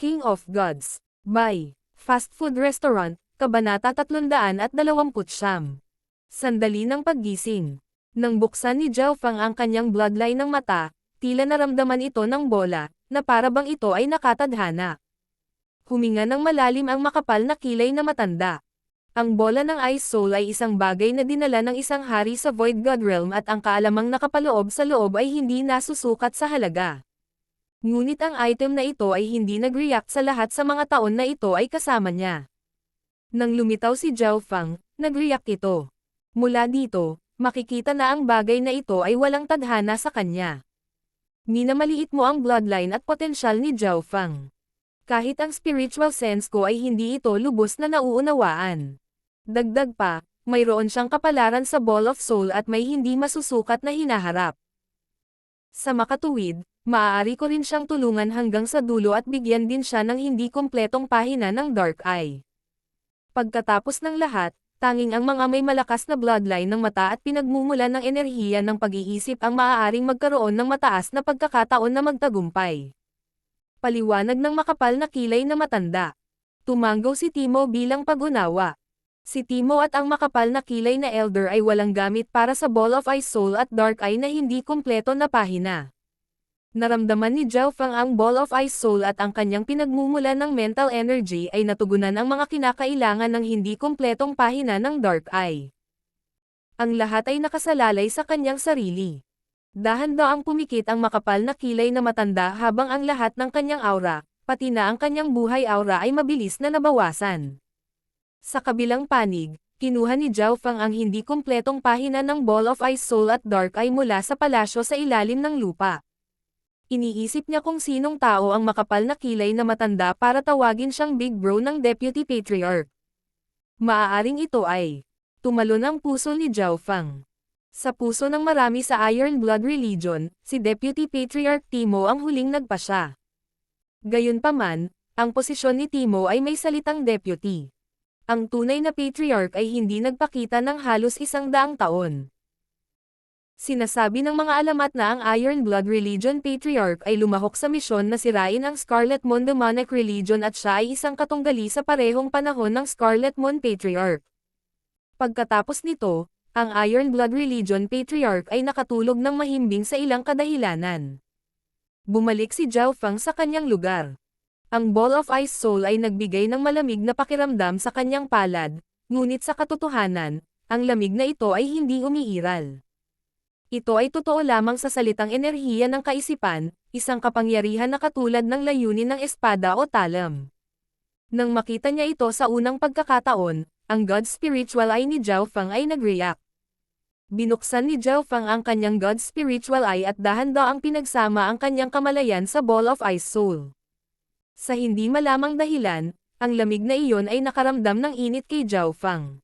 King of Gods. By Fast Food Restaurant, Kabanata 329. Sandali ng paggising. Nang buksan ni Zhao Fang ang kanyang bloodline ng mata, tila naramdaman ito ng bola, na para bang ito ay nakatadhana. Huminga ng malalim ang makapal na kilay na matanda. Ang bola ng Ice Soul ay isang bagay na dinala ng isang hari sa Void God Realm at ang kaalamang nakapaloob sa loob ay hindi nasusukat sa halaga. Ngunit ang item na ito ay hindi nag-react sa lahat sa mga taon na ito ay kasama niya. Nang lumitaw si Zhao Fang, nag-react ito. Mula dito, makikita na ang bagay na ito ay walang tadhana sa kanya. Minamaliit mo ang bloodline at potensyal ni Zhao Fang. Kahit ang spiritual sense ko ay hindi ito lubos na nauunawaan. Dagdag pa, mayroon siyang kapalaran sa Ball of Soul at may hindi masusukat na hinaharap. Sa makatuwid, maaari ko rin siyang tulungan hanggang sa dulo at bigyan din siya ng hindi kumpletong pahina ng Dark Eye. Pagkatapos ng lahat, tanging ang mga may malakas na bloodline ng mata at pinagmumulan ng enerhiya ng pag-iisip ang maaaring magkaroon ng mataas na pagkakataon na magtagumpay. Paliwanag ng makapal na kilay na matanda. Tumanggaw si Timo bilang pag-unawa. Si Timo at ang makapal na kilay na elder ay walang gamit para sa Ball of Ice Soul at Dark Eye na hindi kumpleto na pahina. Naramdaman ni Zhao Fang ang Ball of Ice Soul at ang kanyang pinagmumulan ng mental energy ay natugunan ang mga kinakailangan ng hindi kumpletong pahina ng Dark Eye. Ang lahat ay nakasalalay sa kanyang sarili. Dahan-daang pumikit ang makapal na kilay na matanda habang ang lahat ng kanyang aura, pati na ang kanyang buhay aura ay mabilis na nabawasan. Sa kabilang panig, kinuha ni Zhao Fang ang hindi kumpletong pahina ng Ball of Ice Soul at Dark Eye mula sa palasyo sa ilalim ng lupa. Iniisip niya kung sinong tao ang makapal na kilay na matanda para tawagin siyang Big Bro ng Deputy Patriarch. Maaaring ito ay tumalon ang puso ni Zhao Fang. Sa puso ng marami sa Iron Blood Religion, si Deputy Patriarch Timo ang huling nagpasya. Gayunpaman, ang posisyon ni Timo ay may salitang deputy. Ang tunay na patriarch ay hindi nagpakita ng halos 100 taon. Sinasabi ng mga alamat na ang Iron Blood Religion Patriarch ay lumahok sa misyon na sirain ang Scarlet Moon Demonic Religion at siya ay isang katunggali sa parehong panahon ng Scarlet Moon Patriarch. Pagkatapos nito, ang Iron Blood Religion Patriarch ay nakatulog ng mahimbing sa ilang kadahilanan. Bumalik si Zhao Fang sa kanyang lugar. Ang Ball of Ice Soul ay nagbigay ng malamig na pakiramdam sa kanyang palad, ngunit sa katotohanan, ang lamig na ito ay hindi umiiral. Ito ay totoo lamang sa salitang enerhiya ng kaisipan, isang kapangyarihan na katulad ng layunin ng espada o talam. Nang makita niya ito sa unang pagkakataon, ang God Spiritual Eye ni Zhao Fang ay nag-react. Binuksan ni Zhao Fang ang kanyang God Spiritual Eye at dahan-daang pinagsama ang kanyang kamalayan sa Ball of Ice Soul. Sa hindi malamang dahilan, ang lamig na iyon ay nakaramdam ng init kay Zhao Fang.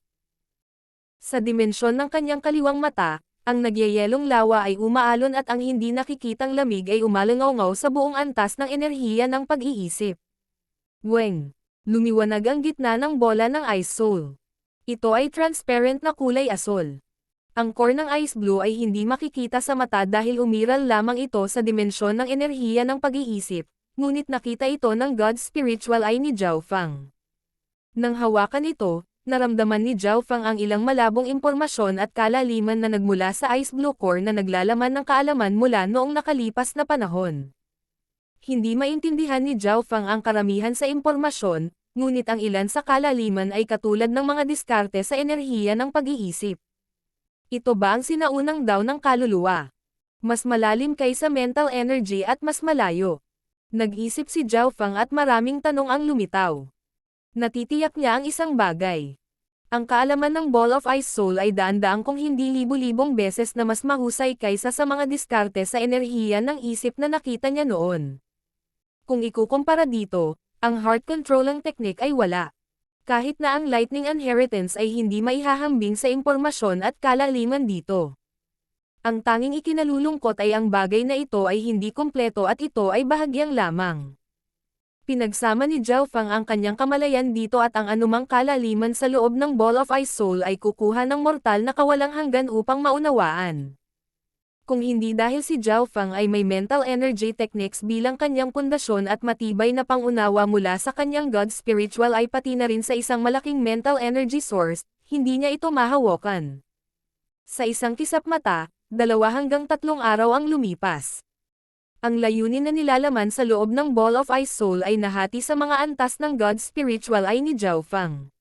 Sa dimensyon ng kanyang kaliwang mata, ang nagyayelong lawa ay umaalon at ang hindi nakikitang lamig ay umalangaw sa buong antas ng enerhiya ng pag-iisip. Weng! Lumiwanag ang gitna ng bola ng Ice Soul. Ito ay transparent na kulay asol. Ang core ng Ice Blue ay hindi makikita sa mata dahil umiral lamang ito sa dimensyon ng enerhiya ng pag-iisip, ngunit nakita ito ng God Spiritual Eye ni Zhao Fang. Nang hawakan ito, naramdaman ni Zhao Fang ang ilang malabong impormasyon at kalaliman na nagmula sa Ice Blue Core na naglalaman ng kaalaman mula noong nakalipas na panahon. Hindi maintindihan ni Zhao Fang ang karamihan sa impormasyon, ngunit ang ilan sa kalaliman ay katulad ng mga diskarte sa enerhiya ng pag-iisip. Ito ba ang sinaunang daw ng kaluluwa? Mas malalim kaysa mental energy at mas malayo. Nag-isip si Zhao Fang at maraming tanong ang lumitaw. Natitiyak niya ang isang bagay. Ang kaalaman ng Ball of Ice Soul ay daan-daang kung hindi libu-libong beses na mas mahusay kaysa sa mga diskarte sa enerhiya ng isip na nakita niya noon. Kung ikukumpara dito, ang heart controlling technique ay wala. Kahit na ang lightning inheritance ay hindi maihahambing sa impormasyon at kalaliman dito. Ang tanging ikinalulungkot ay ang bagay na ito ay hindi kumpleto at ito ay bahagyang lamang. Pinagsama ni Zhao Fang ang kanyang kamalayan dito at ang anumang kalaliman sa loob ng Ball of Ice Soul ay kukuha ng mortal na kawalang hanggan upang maunawaan. Kung hindi dahil si Zhao Fang ay may mental energy techniques bilang kanyang pundasyon at matibay na pangunawa mula sa kanyang God spiritual ay pati na rin sa isang malaking mental energy source, hindi niya ito mahawakan. Sa isang kisap mata, 2 hanggang 3 araw ang lumipas. Ang layunin na nilalaman sa loob ng Ball of Ice Soul ay nahati sa mga antas ng God spiritual ay ni Zhao Fang.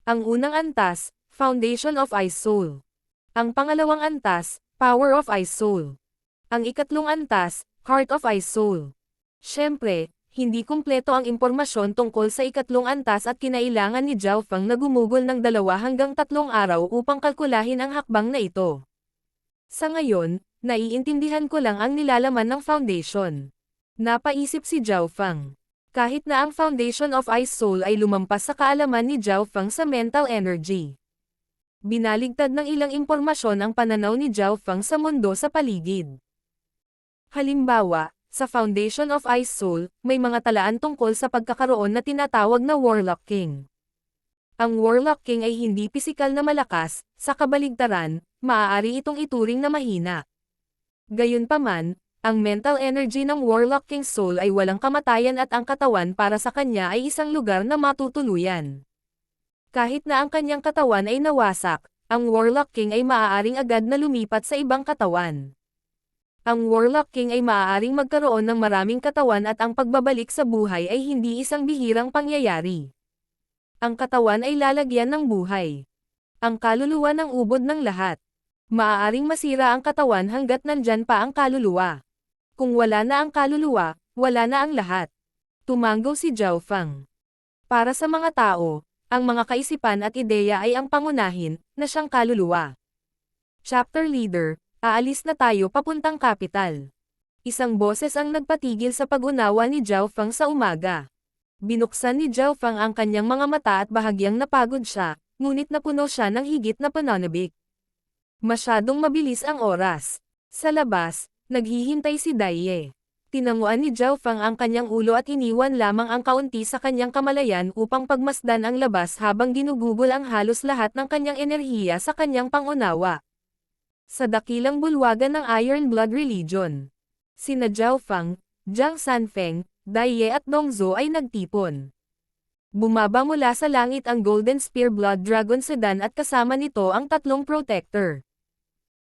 Ang unang antas, Foundation of Ice Soul. Ang pangalawang antas, Power of Ice Soul. Ang ikatlong antas, Heart of Ice Soul. Siyempre, hindi kumpleto ang impormasyon tungkol sa ikatlong antas at kinailangan ni Zhao Fang na gumugol ng 2 hanggang 3 araw upang kalkulahin ang hakbang na ito. Sa ngayon, naiintindihan ko lang ang nilalaman ng foundation. Napaisip si Zhao Fang. Kahit na ang Foundation of Ice Soul ay lumampas sa kaalaman ni Zhao Fang sa mental energy. Binaligtad ng ilang impormasyon ang pananaw ni Zhao Fang sa mundo sa paligid. Halimbawa, sa Foundation of Ice Soul, may mga talaan tungkol sa pagkakaroon na tinatawag na Warlock King. Ang Warlock King ay hindi pisikal na malakas, sa kabaligtaran, maaari itong ituring na mahina. Gayunpaman, ang mental energy ng Warlock King Soul ay walang kamatayan at ang katawan para sa kanya ay isang lugar na matutuluyan. Kahit na ang kanyang katawan ay nawasak, ang Warlock King ay maaaring agad na lumipat sa ibang katawan. Ang Warlock King ay maaaring magkaroon ng maraming katawan at ang pagbabalik sa buhay ay hindi isang bihirang pangyayari. Ang katawan ay lalagyan ng buhay. Ang kaluluwa ng ubod ng lahat. Maaaring masira ang katawan hanggat nandyan pa ang kaluluwa. Kung wala na ang kaluluwa, wala na ang lahat. Tumanggaw si Zhao Fang. Para sa mga tao, ang mga kaisipan at ideya ay ang pangunahin, na siyang kaluluwa. Chapter Leader, aalis na tayo papuntang kapital. Isang boses ang nagpatigil sa pag-unawa ni Zhao Fang sa umaga. Binuksan ni Zhao Fang ang kanyang mga mata at bahagyang napagod siya, ngunit napuno siya ng higit na pananabik. Masyadong mabilis ang oras. Sa labas, naghihintay si Daiye. Tinanguan ni Zhao Fang ang kanyang ulo at iniwan lamang ang kaunti sa kanyang kamalayan upang pagmasdan ang labas habang ginugugol ang halos lahat ng kanyang enerhiya sa kanyang pangunawa. Sa dakilang bulwagan ng Iron Blood Religion, sina Zhao Fang, Jiang Sanfeng, Daiye at Dongzhou ay nagtipon. Bumaba mula sa langit ang Golden Spear Blood Dragon Sedan at kasama nito ang 3 protector.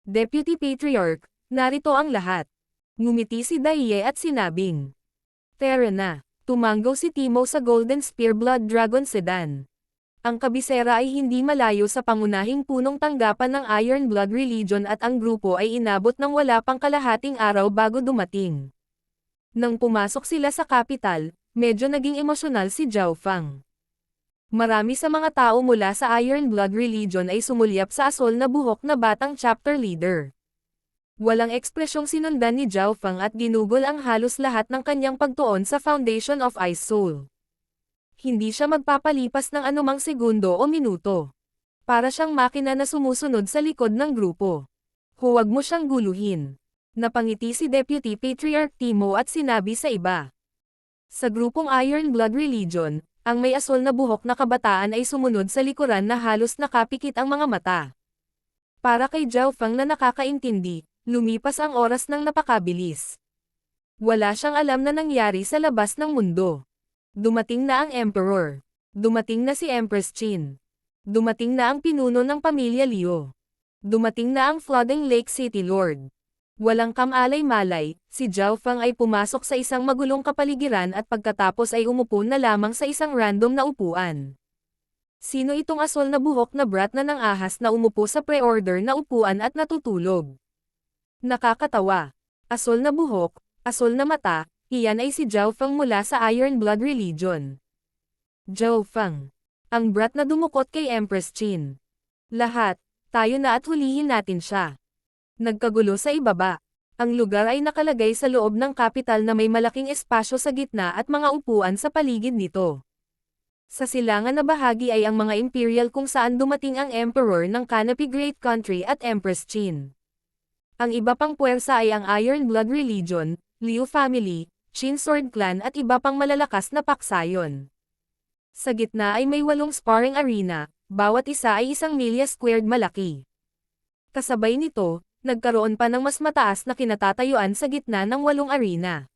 Deputy Patriarch, narito ang lahat. Ngumiti si Daiye at sinabing, "Tara na." Tumanggaw si Timo sa Golden Spear Blood Dragon Sedan. Ang kabisera ay hindi malayo sa pangunahing punong tanggapan ng Iron Blood Religion at ang grupo ay inabot ng wala pang kalahating araw bago dumating. Nang pumasok sila sa kapital, medyo naging emosyonal si Zhao Fang. Marami sa mga tao mula sa Iron Blood Religion ay sumulyap sa asol na buhok na batang chapter leader. Walang ekspresyong sinundan ni Zhao Fang at ginugol ang halos lahat ng kanyang pagtuon sa Foundation of Ice Soul. Hindi siya magpapalipas ng anumang segundo o minuto. Para siyang makina na sumusunod sa likod ng grupo. Huwag mo siyang guluhin. Napangiti si Deputy Patriarch Timo at sinabi sa iba. Sa grupong Iron Blood Religion, ang may asol na buhok na kabataan ay sumunod sa likuran na halos nakapikit ang mga mata. Para kay Zhao Fang na nakakaintindi, lumipas ang oras ng napakabilis. Wala siyang alam na nangyari sa labas ng mundo. Dumating na ang Emperor. Dumating na si Empress Qin. Dumating na ang pinuno ng pamilya Liu. Dumating na ang Flooding Lake City Lord. Walang kamalay-malay, si Zhao Fang ay pumasok sa isang magulong kapaligiran at pagkatapos ay umupo na lamang sa isang random na upuan. Sino itong asol na buhok na brat na ng ahas na umupo sa pre-order na upuan at natutulog? Nakakatawa. Asol na buhok, asol na mata, iyan ay si Zhao Fang mula sa Iron Blood Religion. Zhao Fang. Ang brat na dumukot kay Empress Qin. Lahat, tayo na at hulihin natin siya. Nagkagulo sa ibaba. Ang lugar ay nakalagay sa loob ng kapital na may malaking espasyo sa gitna at mga upuan sa paligid nito. Sa silangan na bahagi ay ang mga imperial kung saan dumating ang Emperor ng Canopy Great Country at Empress Qin. Ang iba pang puwersa ay ang Iron Blood Religion, Liu Family, Qin Sword Clan at iba pang malalakas na paksayon. Sa gitna ay may 8 sparring arena, bawat isa ay 1 milya squared malaki. Kasabay nito, Nagkaroon pa ng mas mataas na kinatatayuan sa gitna ng 8 arena.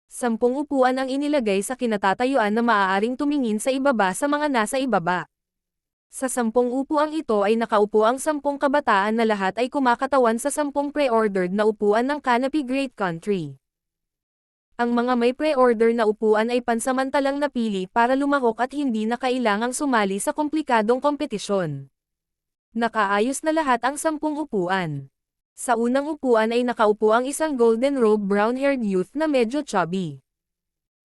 10 upuan ang inilagay sa kinatatayuan na maaaring tumingin sa ibaba sa mga nasa ibaba. Sa 10 upuang ito ay nakaupo ang 10 kabataan na lahat ay kumakatawan sa 10 pre-ordered na upuan ng Canopy Great Country. Ang mga may pre-order na upuan ay pansamantalang napili para lumahok at hindi na kailangang sumali sa komplikadong kompetisyon. Nakaayos na lahat ang 10 upuan. Sa unang upuan ay nakaupo ang isang golden robe brown-haired youth na medyo chubby.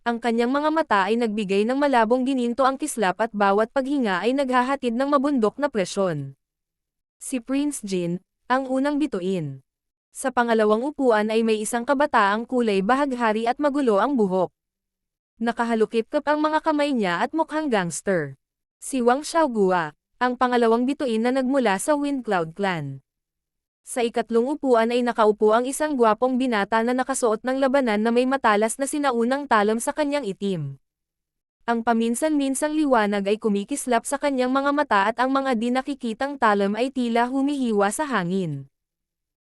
Ang kanyang mga mata ay nagbigay ng malabong gininto ang kislap at bawat paghinga ay naghahatid ng mabundok na presyon. Si Prince Jin, ang unang bituin. Sa pangalawang upuan ay may isang kabataang kulay bahaghari at magulo ang buhok. Nakahalukip-kap ang mga kamay niya at mukhang gangster. Si Wang Xiaogua, ang pangalawang bituin na nagmula sa Wind Cloud Clan. Sa ikatlong upuan ay nakaupo ang isang gwapong binata na nakasuot ng labanan na may matalas na sinaunang talom sa kanyang itim. Ang paminsan-minsang liwanag ay kumikislap sa kanyang mga mata at ang mga di nakikitang talom ay tila humihiwa sa hangin.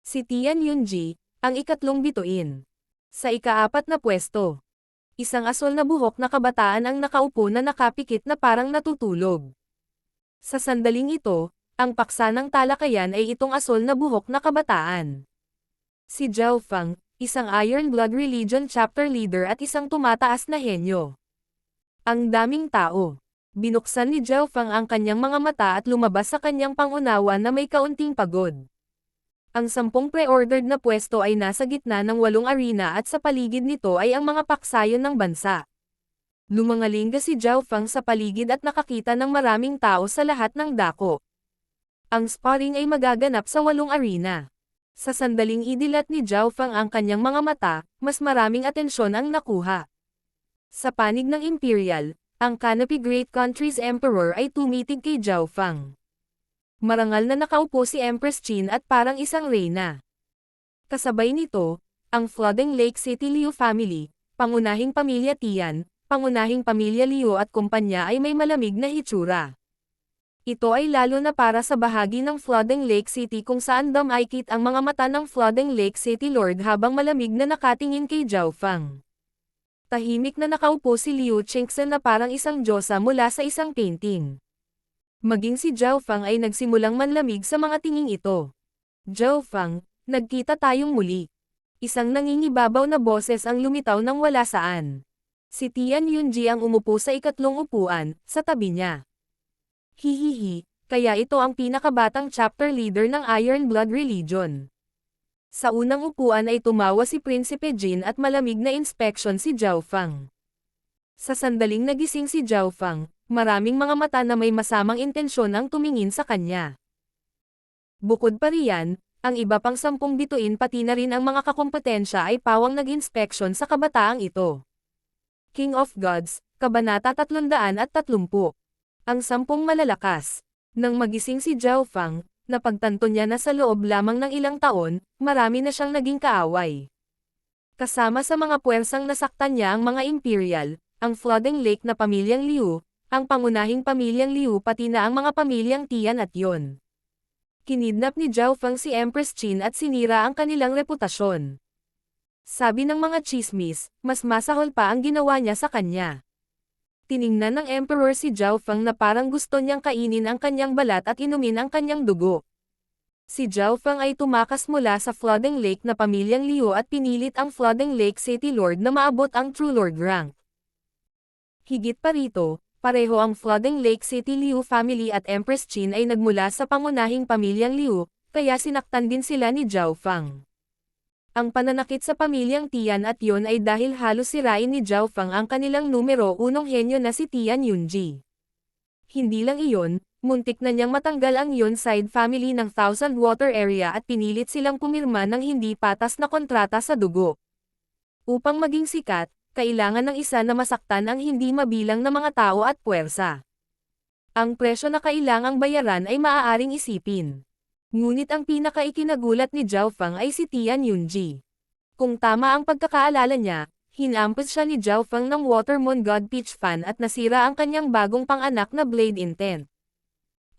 Si Tian Yunji, ang ikatlong bituin. Sa ikaapat na pwesto. Isang asol na buhok na kabataan ang nakaupo na nakapikit na parang natutulog. Sa sandaling ito, ang paksa ng talakayan ay itong asol na buhok na kabataan. Si Zhao Feng, isang Iron Blood Religion chapter leader at isang tumataas na henyo. Ang daming tao. Binuksan ni Zhao Feng ang kanyang mga mata at lumabas sa kanyang pangunawa na may kaunting pagod. Ang 10 pre-ordered na pwesto ay nasa gitna ng 8 arena at sa paligid nito ay ang mga paksayon ng bansa. Lumangalinga si Zhao Feng sa paligid at nakakita ng maraming tao sa lahat ng dako. Ang sparring ay magaganap sa 8 arena. Sa sandaling idilat ni Zhao Feng ang kanyang mga mata, mas maraming atensyon ang nakuha. Sa panig ng Imperial, ang Canopy Great Country's Emperor ay tumitig kay Zhao Feng. Marangal na nakaupo si Empress Qin at parang isang reyna. Kasabay nito, ang Flooding Lake City Liu family, pangunahing pamilya Tian, pangunahing pamilya Liu at kumpanya ay may malamig na hitsura. Ito ay lalo na para sa bahagi ng Flooding Lake City kung saan dumaikit ang mga mata ng Flooding Lake City Lord habang malamig na nakatingin kay Zhao Feng. Tahimik na nakaupo si Liu Chengxen na parang isang diyosa mula sa isang painting. Maging si Zhao Feng ay nagsimulang manlamig sa mga tinging ito. Zhao Feng, nagkita tayong muli. Isang nangingibabaw na boses ang lumitaw ng wala saan. Si Tian Yunji ang umupo sa ikatlong upuan, sa tabi niya. Hihihi, kaya ito ang pinakabatang chapter leader ng Iron Blood Religion. Sa unang upuan ay tumawa si Prinsipe Jin at malamig na inspeksyon si Zhao Feng. Sa sandaling nagising si Zhao Feng, maraming mga mata na may masamang intensyon ang tumingin sa kanya. Bukod pa riyan, ang iba pang 10 bituin pati na rin ang mga kakompetensya ay pawang nag-inspeksyon sa kabataang ito. King of Gods, Kabanata 330. Ang 10 malalakas. Nang magising si Zhao Feng, napagtanto niya na sa loob lamang ng ilang taon, marami na siyang naging kaaway. Kasama sa mga puwersang nasaktan niya ang mga Imperial, ang Flooding Lake na pamilyang Liu, ang pangunahing pamilyang Liu pati na ang mga pamilyang Tian at Yon. Kinidnap ni Zhao Feng si Empress Qin at sinira ang kanilang reputasyon. Sabi ng mga chismis, mas masahol pa ang ginawa niya sa kanya. Tiningnan ng Emperor si Zhao Feng na parang gusto niyang kainin ang kanyang balat at inumin ang kanyang dugo. Si Zhao Feng ay tumakas mula sa Flooding Lake na pamilyang Liu at pinilit ang Flooding Lake City Lord na maabot ang True Lord rank. Higit pa rito, pareho ang Flooding Lake City Liu family at Empress Qin ay nagmula sa pangunahing pamilyang Liu, kaya sinaktan din sila ni Zhao Feng. Ang pananakit sa pamilyang Tian at Yon ay dahil halos sirain ni Zhao Feng ang kanilang numero 1 henyo na si Tian Yunji. Hindi lang iyon, muntik na niyang matanggal ang Yon side family ng Thousand Water Area at pinilit silang pumirma ng hindi patas na kontrata sa dugo. Upang maging sikat, kailangan ng isa na masaktan ang hindi mabilang na mga tao at puwersa. Ang presyo na kailangang bayaran ay maaaring isipin. Ngunit ang pinaka-ikinagulat ni Zhao Feng ay si Tian Yunji. Kung tama ang pagkakaalala niya, hinampos siya ni Zhao Feng ng Water Moon God Peach Fan at nasira ang kanyang bagong panganak na Blade Intent.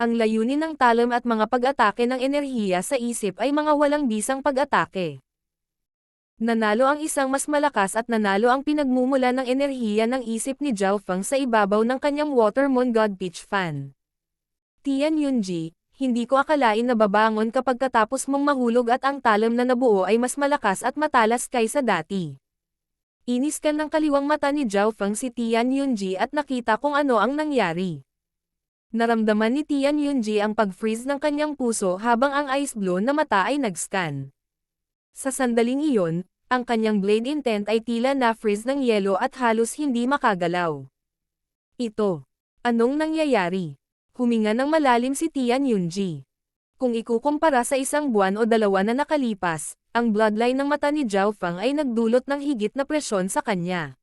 Ang layunin ng talom at mga pag-atake ng enerhiya sa isip ay mga walang bisang pag-atake. Nanalo ang isang mas malakas at nanalo ang pinagmumula ng enerhiya ng isip ni Zhao Feng sa ibabaw ng kanyang Water Moon God Peach Fan. Tian Yunji, hindi ko akalain na babangon kapag katapos mong mahulog at ang talom na nabuo ay mas malakas at matalas kaysa dati. Iniskan ng kaliwang mata ni Zhao Feng si Tian Yunji at nakita kung ano ang nangyari. Naramdaman ni Tian Yunji ang pag-freeze ng kanyang puso habang ang ice blue na mata ay nag-scan. Sa sandaling iyon, ang kanyang blade intent ay tila na-freeze ng yelo at halos hindi makagalaw. Ito. Anong nangyayari? Huminga ng malalim si Tian Yunji. Kung ikukumpara sa isang buwan o dalawa na nakalipas, ang bloodline ng mata ni Zhao Feng ay nagdulot ng higit na presyon sa kanya.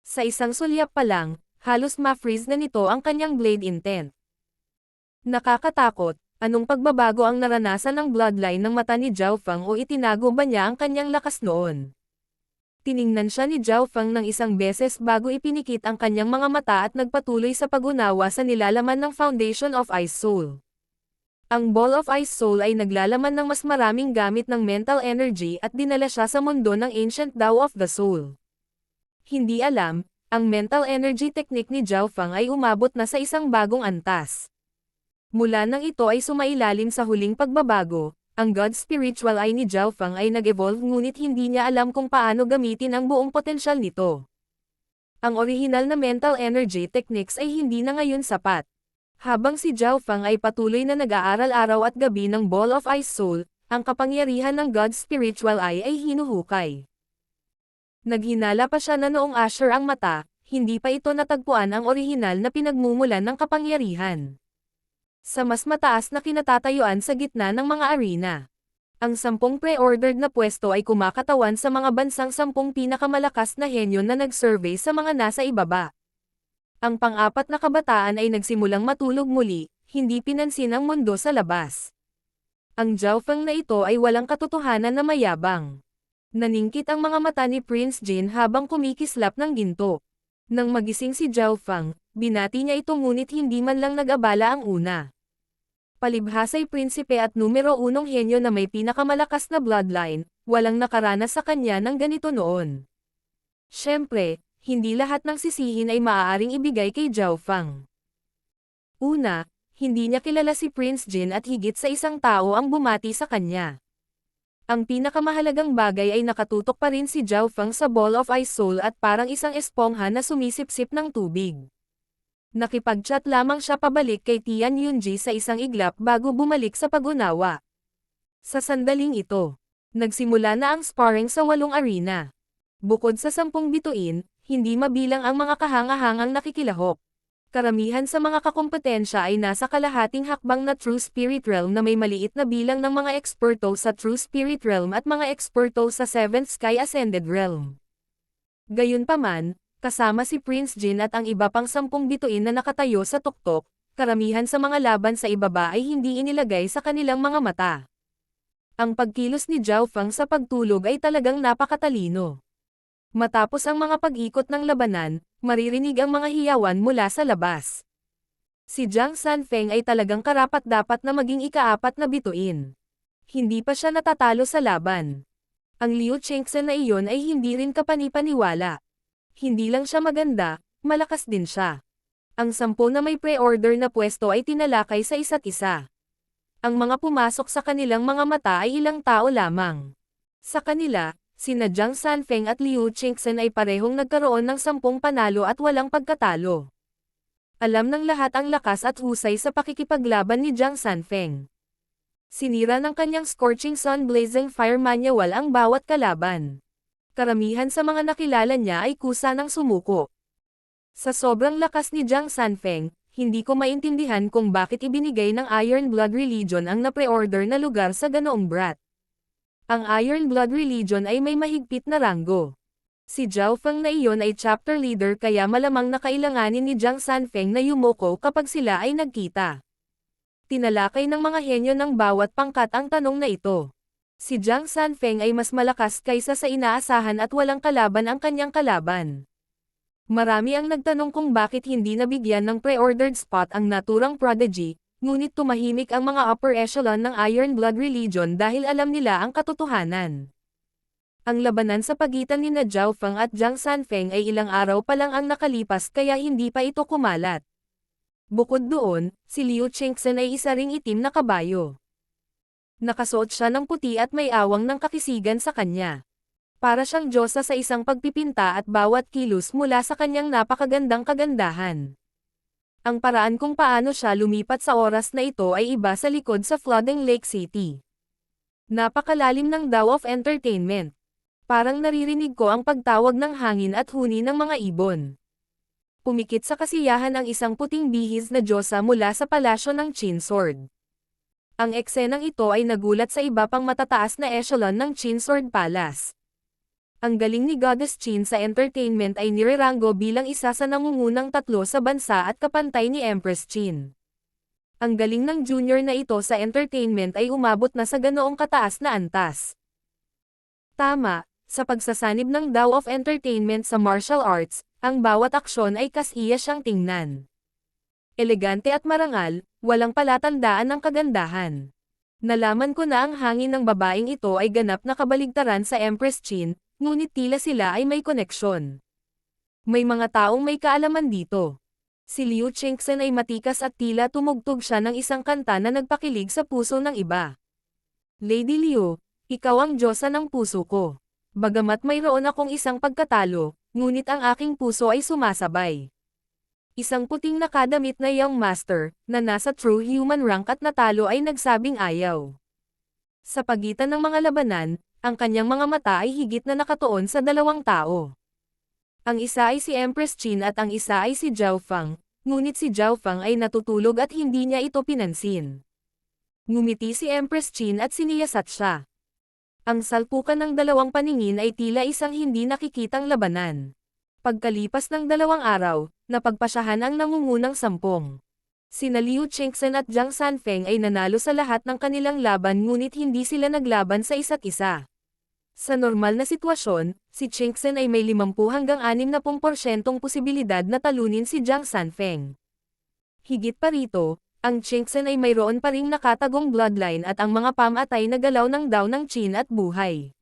Sa isang sulyap pa lang, halos ma-freeze na nito ang kanyang blade intent. Nakakatakot, anong pagbabago ang naranasan ng bloodline ng mata ni Zhao Feng o itinago ba niya ang kanyang lakas noon? Tiningnan siya ni Zhao Feng ng isang beses bago ipinikit ang kanyang mga mata at nagpatuloy sa pag-unawa sa nilalaman ng Foundation of Ice Soul. Ang Ball of Ice Soul ay naglalaman ng mas maraming gamit ng mental energy at dinala siya sa mundo ng Ancient Tao of the Soul. Hindi alam, ang mental energy technique ni Zhao Feng ay umabot na sa isang bagong antas. Mula nang ito ay sumailalim sa huling pagbabago, ang God Spiritual Eye ni Zhao Feng ay nag-evolve ngunit hindi niya alam kung paano gamitin ang buong potensyal nito. Ang orihinal na mental energy techniques ay hindi na ngayon sapat. Habang si Zhao Feng ay patuloy na nag-aaral araw at gabi ng Ball of Ice Soul, ang kapangyarihan ng God Spiritual Eye ay hinuhukay. Naghinala pa siya na noong Asher ang mata, hindi pa ito natagpuan ang orihinal na pinagmumulan ng kapangyarihan. Sa mas mataas na kinatatayuan sa gitna ng mga arena. Ang 10 pre-ordered na pwesto ay kumakatawan sa mga bansang 10 pinakamalakas na henyo na nag-survey sa mga nasa ibaba. Ang pang-apat na kabataan ay nagsimulang matulog muli, hindi pinansin ang mundo sa labas. Ang Zhao Feng na ito ay walang katotohanan na mayabang. Naningkit ang mga mata ni Prince Jin habang kumikislap ng ginto. Nang magising si Zhao Feng, binati niya ito ngunit hindi man lang nag-abala ang una. Palibhasa'y prinsipe at numero 1 henyo na may pinakamalakas na bloodline, walang nakaranas sa kanya ng ganito noon. Siyempre, hindi lahat ng sisihin ay maaaring ibigay kay Zhao Feng. Una, hindi niya kilala si Prince Jin at higit sa isang tao ang bumati sa kanya. Ang pinakamahalagang bagay ay nakatutok pa rin si Zhao Feng sa Ball of Ice Soul at parang isang espongha na sumisipsip ng tubig. Nakipag-chat lamang siya pabalik kay Tian Yunji sa isang iglap bago bumalik sa pag-unawa. Sa sandaling ito, nagsimula na ang sparring sa 8 arena. Bukod sa 10 bituin, hindi mabilang ang mga kahanga-hangang nakikilahok. Karamihan sa mga kakompetensya ay nasa kalahating hakbang na True Spirit Realm na may maliit na bilang ng mga eksperto sa True Spirit Realm at mga eksperto sa 7th Sky Ascended Realm. Gayunpaman, kasama si Prince Jin at ang iba pang 10 bituin na nakatayo sa tuktok, karamihan sa mga laban sa ibaba ay hindi inilagay sa kanilang mga mata. Ang pagkilos ni Zhao Feng sa pagtulog ay talagang napakatalino. Matapos ang mga pag-ikot ng labanan, maririnig ang mga hiyawan mula sa labas. Si Jiang Sanfeng ay talagang karapat-dapat na maging ika-4 na bituin. Hindi pa siya natatalo sa laban. Ang Liu Chengxen na iyon ay hindi rin kapanipaniwala. Hindi lang siya maganda, malakas din siya. Ang 10 na may pre-order na pwesto ay tinalakay sa isa't isa. Ang mga pumasok sa kanilang mga mata ay ilang tao lamang. Sa kanila, sina Jiang Sanfeng at Liu Chengxen ay parehong nagkaroon ng 10 panalo at walang pagkatalo. Alam ng lahat ang lakas at husay sa pakikipaglaban ni Jiang Sanfeng. Sinira ng kanyang Scorching Sun Blazing Fire Manual ang bawat kalaban. Karamihan sa mga nakilala niya ay kusa ng sumuko. Sa sobrang lakas ni Jiang Sanfeng, hindi ko maintindihan kung bakit ibinigay ng Iron Blood Religion ang na-pre-order na lugar sa ganoong brat. Ang Iron Blood Religion ay may mahigpit na ranggo. Si Zhao Feng na iyon ay chapter leader kaya malamang na kailanganin ni Jiang Sanfeng na yumoko kapag sila ay nagkita. Tinalakay ng mga henyo ng bawat pangkat ang tanong na ito. Si Jiang Sanfeng ay mas malakas kaysa sa inaasahan at walang kalaban ang kanyang kalaban. Marami ang nagtanong kung bakit hindi nabigyan ng pre-ordered spot ang naturang prodigy, ngunit tumahimik ang mga upper echelon ng Iron Blood Religion dahil alam nila ang katotohanan. Ang labanan sa pagitan ni Zhao Feng at Jiang Sanfeng ay ilang araw pa lang ang nakalipas kaya hindi pa ito kumalat. Bukod doon, si Liu Qingxin ay isa ring itim na kabayo. Nakasuot siya ng puti at may awang ng kakisigan sa kanya. Para siyang diyosa sa isang pagpipinta at bawat kilos mula sa kanyang napakagandang kagandahan. Ang paraan kung paano siya lumipat sa oras na ito ay iba sa likod sa Flooding Lake City. Napakalalim ng Dao of Entertainment. Parang naririnig ko ang pagtawag ng hangin at huni ng mga ibon. Pumikit sa kasiyahan ang isang puting bihis na diyosa mula sa palasyo ng Qin Sword. Ang eksenang ito ay nagulat sa iba pang matataas na echelon ng Qin Sword Palace. Ang galing ni Goddess Qin sa entertainment ay nireranggo bilang isa sa nangungunang tatlo sa bansa at kapantay ni Empress Qin. Ang galing ng junior na ito sa entertainment ay umabot na sa ganoong kataas na antas. Tama, sa pagsasanib ng Dao of Entertainment sa martial arts, ang bawat aksyon ay kasiya siyang tingnan. Elegante at marangal, walang palatandaan ng kagandahan. Nalaman ko na ang hangin ng babaeng ito ay ganap na kabaligtaran sa Empress Qin, ngunit tila sila ay may koneksyon. May mga taong may kaalaman dito. Si Liu Qingxin ay matikas at tila tumugtog siya ng isang kanta na nagpakilig sa puso ng iba. Lady Liu, ikaw ang diyosa ng puso ko. Bagamat mayroon akong isang pagkatalo, ngunit ang aking puso ay sumasabay. Isang puting nakadamit na young master, na nasa true human rank at natalo ay nagsabing ayaw. Sa pagitan ng mga labanan, ang kanyang mga mata ay higit na nakatuon sa dalawang tao. Ang isa ay si Empress Qin at ang isa ay si Zhao Feng, ngunit si Zhao Feng ay natutulog at hindi niya ito pinansin. Ngumiti si Empress Qin at siniyasat siya. Ang salpukan ng dalawang paningin ay tila isang hindi nakikitang labanan. Pagkalipas ng 2 araw, napagpasyahan ang nangungunang 10. Sina Liu Qingxin at Jiang Sanfeng ay nanalo sa lahat ng kanilang laban ngunit hindi sila naglaban sa isa't isa. Sa normal na sitwasyon, si Qingxin ay may 50 hanggang 60% posibilidad na talunin si Jiang Sanfeng. Higit pa rito, ang Qingxin ay mayroon pa ring nakatagong bloodline at ang mga pamatay na galaw ng Dao ng Qin at buhay.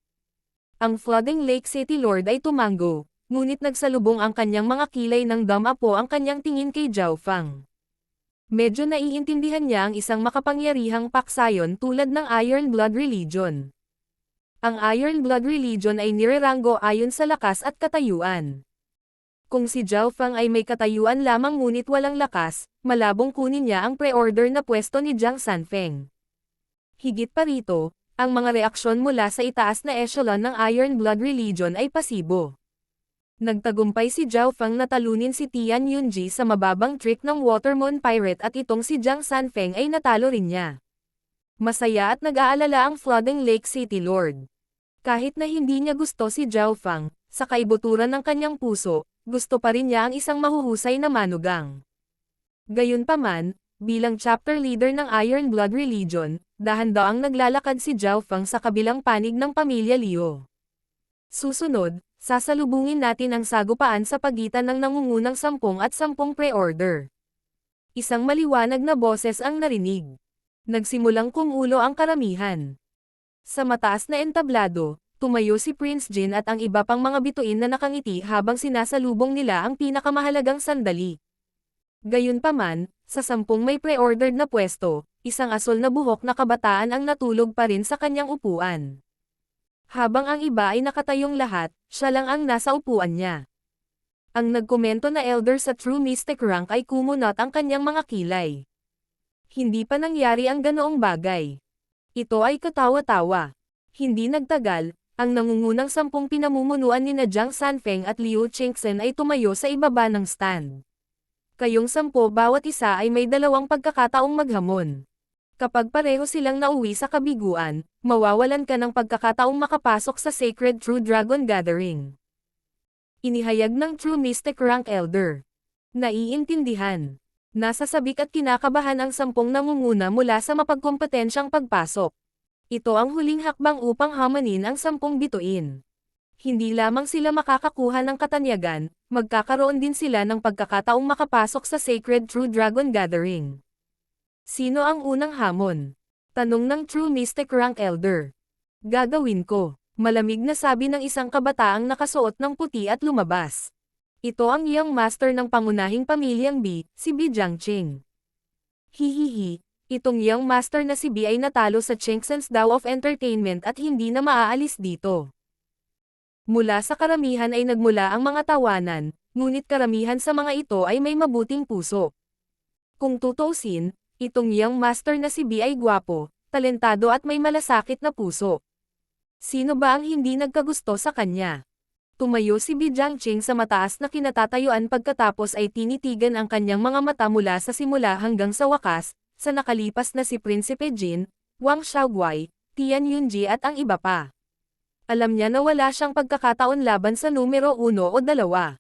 Ang Flooding Lake City Lord ay tumango, ngunit nagsalubong ang kanyang mga kilay ng damapo ang kanyang tingin kay Zhao Feng. Medyo naiintindihan niya ang isang makapangyarihang paksayon tulad ng Iron Blood Religion. Ang Iron Blood Religion ay nireranggo ayon sa lakas at katayuan. Kung si Zhao Feng ay may katayuan lamang ngunit walang lakas, malabong kunin niya ang pre-order na pwesto ni Jiang Sanfeng. Higit pa rito, ang mga reaksyon mula sa itaas na echelon ng Iron Blood Religion ay pasibo. Nagtagumpay si Zhao Feng na talunin si Tian Yunji sa mababang trick ng Watermoon Pirate at itong si Jiang Sanfeng ay natalo rin niya. Masaya at nag-aalala ang Flooding Lake City Lord. Kahit na hindi niya gusto si Zhao Feng, sa kaibuturan ng kanyang puso, gusto pa rin niya ang isang mahuhusay na manugang. Gayunpaman, bilang chapter leader ng Iron Blood Religion, dahan-daang naglalakad si Zhao Feng sa kabilang panig ng pamilya Liu. Susunod, sasalubungin natin ang sagupaan sa pagitan ng nangungunang 10 at 10 pre-order. Isang maliwanag na boses ang narinig. Nagsimulang kumulo ang karamihan. Sa mataas na entablado, tumayo si Prince Jin at ang iba pang mga bituin na nakangiti habang sinasalubong nila ang pinakamahalagang sandali. Gayunpaman, sa 10 may pre-ordered na pwesto, isang asol na buhok na kabataan ang natulog pa rin sa kanyang upuan. Habang ang iba ay nakatayong lahat, siya lang ang nasa upuan niya. Ang nagkomento na elder sa True Mystic rank ay kumunot ang kanyang mga kilay. Hindi pa nangyari ang ganoong bagay. Ito ay katawa-tawa. Hindi nagtagal, ang nangungunang 10 pinamumunuan ni Jiang Sanfeng at Liu Qingxin ay tumayo sa ibaba ng stand. Kayong 10 bawat isa ay may 2 pagkakataong maghamon. Kapag pareho silang nauwi sa kabiguan, mawawalan ka ng pagkakataong makapasok sa Sacred True Dragon Gathering. Inihayag ng True Mystic Rank Elder. Naiintindihan. Nasa sabik at kinakabahan ang 10 nangunguna mula sa mapagkompetensyang pagpasok. Ito ang huling hakbang upang hamanin ang 10 bituin. Hindi lamang sila makakakuha ng katanyagan, magkakaroon din sila ng pagkakataong makapasok sa Sacred True Dragon Gathering. Sino ang unang hamon? Tanong ng True Mystic Rank Elder. Gagawin ko. Malamig na sabi ng isang kabataang nakasuot ng puti at lumabas. Ito ang young master ng pangunahing pamilyang B, si B Jiangqing. Hihihi, itong young master na si B ay natalo sa Chengsen's Dao of Entertainment at hindi na maaalis dito. Mula sa karamihan ay nagmula ang mga tawanan, ngunit karamihan sa mga ito ay may mabuting puso. Kung tutuusin, itong young master na si B ay gwapo, talentado at may malasakit na puso. Sino ba ang hindi nagkagusto sa kanya? Tumayo si B Jiangqing sa mataas na kinatatayuan pagkatapos ay tinitigan ang kanyang mga mata mula sa simula hanggang sa wakas, sa nakalipas na si Prinsipe Jin, Wang Xiaoguai, Tian Yunji at ang iba pa. Alam niya na wala siyang pagkakataon laban sa numero 1 o 2.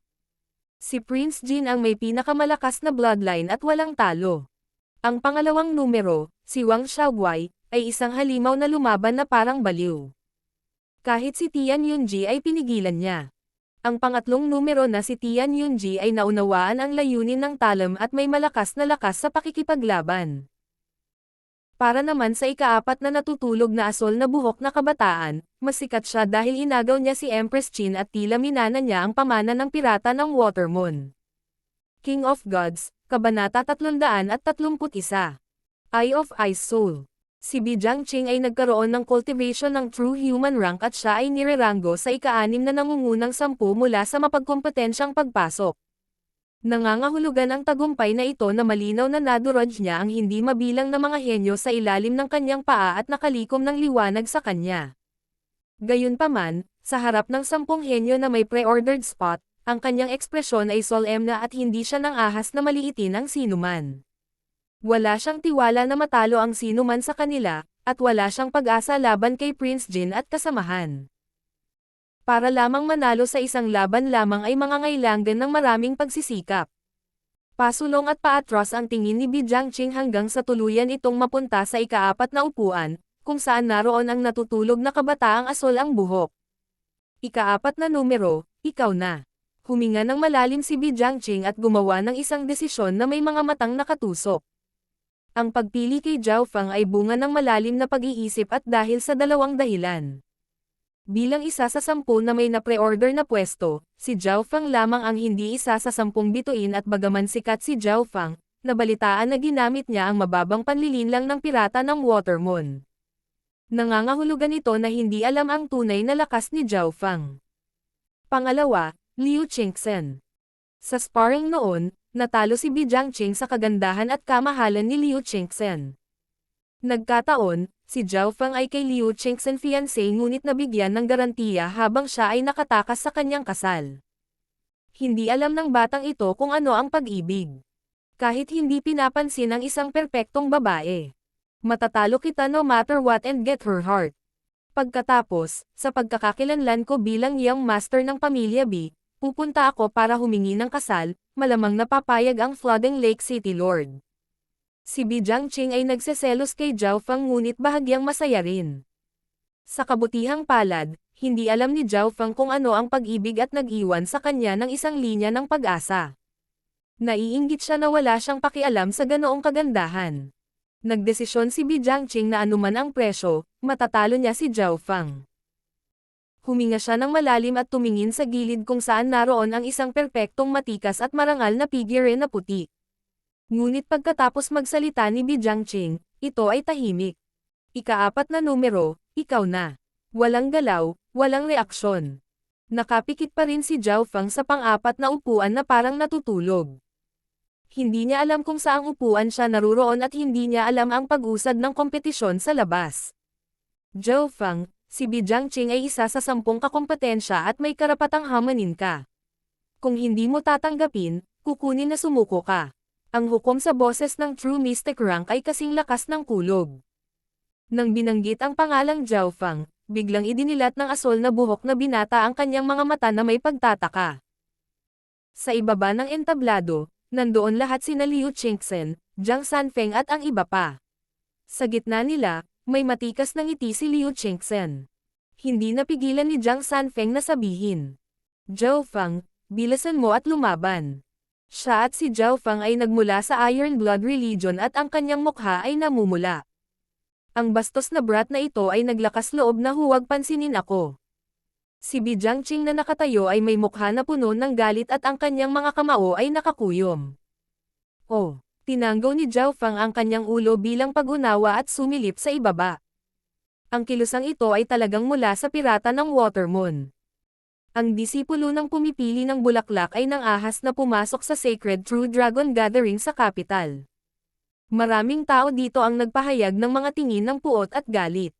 Si Prince Jin ang may pinakamalakas na bloodline at walang talo. Ang pangalawang numero, si Wang Xiaoguai, ay isang halimaw na lumaban na parang baliw. Kahit si Tian Yunji ay pinigilan niya. Ang pangatlong numero na si Tian Yunji ay naunawaan ang layunin ng talam at may malakas na lakas sa pakikipaglaban. Para naman sa ikaapat na natutulog na asol na buhok na kabataan, mas sikat siya dahil inagaw niya si Empress Qin at tila minana niya ang pamana ng pirata ng Watermoon. King of Gods, Kabanata 331. Eye of Ice Soul. Si B Jiangqing ay nagkaroon ng cultivation ng true human rank at siya ay nirerango sa ika-6 na nangungunang 10 mula sa mapagkompetensyang pagpasok. Nangangahulugan ang tagumpay na ito na malinaw na nadurog niya ang hindi mabilang na mga henyo sa ilalim ng kanyang paa at nakalikom ng liwanag sa kanya. Gayunpaman, sa harap ng 10 henyo na may pre-ordered spot, ang kanyang ekspresyon ay solemn at hindi siya nang ahas na maliitin ang sinuman. Wala siyang tiwala na matalo ang sinuman sa kanila, at wala siyang pag-asa laban kay Prince Jin at kasamahan. Para lamang manalo sa isang laban lamang ay mangangailangan ng maraming pagsisikap. Pasulong at paatras ang tingin ni B Jiangqing hanggang sa tuluyan itong mapunta sa ika-4 na upuan, kung saan naroon ang natutulog na kabataang asol ang buhok. Ika-4 na numero, ikaw na. Huminga ng malalim si B Jiangqing at gumawa ng isang desisyon na may mga matang nakatusok. Ang pagpili kay Zhao Feng ay bunga ng malalim na pag-iisip at dahil sa dalawang dahilan. Bilang isa sa 10 na may na-pre-order na pwesto, si Zhao Feng lamang ang hindi isa sa 10 bituin at bagaman sikat si Zhao Feng, nabalitaan na ginamit niya ang mababang panlilinlang ng pirata ng Watermoon. Nangangahulugan ito na hindi alam ang tunay na lakas ni Zhao Feng. Pangalawa, Liu Qingxen. Sa sparring noon, natalo si B Jiangqing sa kagandahan at kamahalan ni Liu Qingxen. Nagkataon, si Zhao Feng ay kay Liu Qingxen fiancé ngunit nabigyan ng garantiya habang siya ay nakatakas sa kanyang kasal. Hindi alam ng batang ito kung ano ang pag-ibig. Kahit hindi pinapansin ang isang perpektong babae. Matatalo kita no matter what and get her heart. Pagkatapos, sa pagkakakilanlan ko bilang young master ng pamilya B, pupunta ako para humingi ng kasal, malamang napapayag ang Flooding Lake City Lord. Si B Jiangqing ay nagseselos kay Zhao Feng ngunit bahagyang masaya rin. Sa kabutihang palad, hindi alam ni Zhao Feng kung ano ang pag-ibig at nag-iwan sa kanya ng isang linya ng pag-asa. Naiinggit siya na wala siyang pakialam sa ganoong kagandahan. Nagdesisyon si B Jiangqing na anuman ang presyo, matatalo niya si Zhao Feng. Huminga siya ng malalim at tumingin sa gilid kung saan naroon ang isang perpektong matikas at marangal na figure na puti. Ngunit pagkatapos magsalita ni B Jiangqing, ito ay tahimik. Ika-4 na numero, ikaw na. Walang galaw, walang reaksyon. Nakapikit pa rin si Zhao Feng sa pang-4 na upuan na parang natutulog. Hindi niya alam kung saang upuan siya naruroon at hindi niya alam ang pag-usad ng kompetisyon sa labas. Zhao Feng, si B Jiangqing ay isa sa 10 kakompetensya at may karapatang hamanin ka. Kung hindi mo tatanggapin, kukunin na sumuko ka. Ang hukom sa boses ng True Mystic Rank ay kasing lakas ng kulog. Nang binanggit ang pangalang Zhao Feng, biglang idinilat ng asol na buhok na binata ang kanyang mga mata na may pagtataka. Sa ibaba ng entablado, nandoon lahat sina Liu Qingxen, Jiang Sanfeng at ang iba pa. Sa gitna nila, may matikas na ngiti si Liu Qingxen. Hindi napigilan ni Jiang Sanfeng na sabihin, Zhao Feng, bilasan mo at lumaban. Siya at si Zhao Fang ay nagmula sa Iron Blood Religion at ang kanyang mukha ay namumula. Ang bastos na brat na ito ay naglakas loob na huwag pansinin ako. Si Bi Jiangqing na nakatayo ay may mukha na puno ng galit at ang kanyang mga kamao ay nakakuyom. Oh, tinanggaw ni Zhao Fang ang kanyang ulo bilang pag-unawa at sumilip sa ibaba. Ang kilusang ito ay talagang mula sa pirata ng Watermoon. Ang disipulo ng pumipili ng bulaklak ay nang ahas na pumasok sa Sacred True Dragon Gathering sa capital. Maraming tao dito ang nagpahayag ng mga tingin ng puot at galit.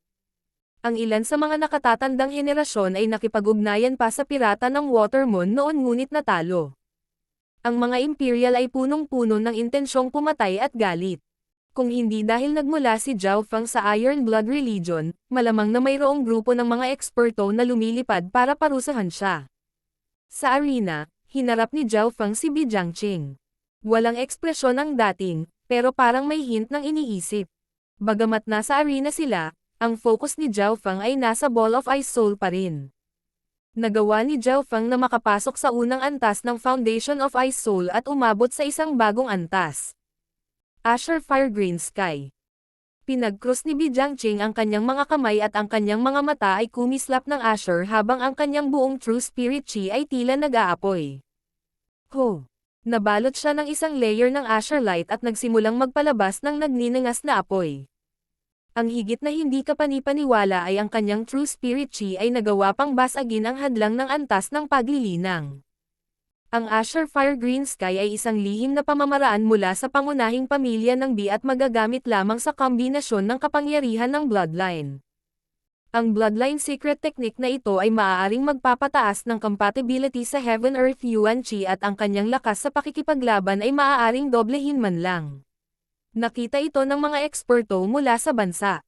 Ang ilan sa mga nakatatandang henerasyon ay nakipag-ugnayan pa sa pirata ng Watermoon noon ngunit natalo. Ang mga Imperial ay punong-puno ng intensyong pumatay at galit. Kung hindi dahil nagmula si Zhao Fang sa Iron Blood Religion, malamang na mayroong grupo ng mga eksperto na lumilipad para parusahan siya. Sa arena, hinarap ni Zhao Fang si Bi Jiangqing. Walang ekspresyon ang dating, pero parang may hint ng iniisip. Bagamat nasa arena sila, ang focus ni Zhao Fang ay nasa Ball of Ice Soul pa rin. Nagawa ni Zhao Fang na makapasok sa unang antas ng Foundation of Ice Soul at umabot sa isang bagong antas. Asher Fire Green Sky. Pinag-cross ni Bi Jiangqing ang kanyang mga kamay at ang kanyang mga mata ay kumislap ng Asher habang ang kanyang buong True Spirit Chi ay tila nag-aapoy. Ho! Nabalot siya ng isang layer ng Asher Light at nagsimulang magpalabas ng nagninangas na apoy. Ang higit na hindi kapanipaniwala ay ang kanyang True Spirit Chi ay nagawa pang basagin ang hadlang ng antas ng paglilinang. Ang Asher Fire Green Sky ay isang lihim na pamamaraan mula sa pangunahing pamilya ng Bi at magagamit lamang sa kombinasyon ng kapangyarihan ng Bloodline. Ang Bloodline Secret Technique na ito ay maaaring magpapataas ng compatibility sa Heaven Earth Yuan Chi at ang kanyang lakas sa pakikipaglaban ay maaaring doblehin man lang. Nakita ito ng mga eksperto mula sa bansa.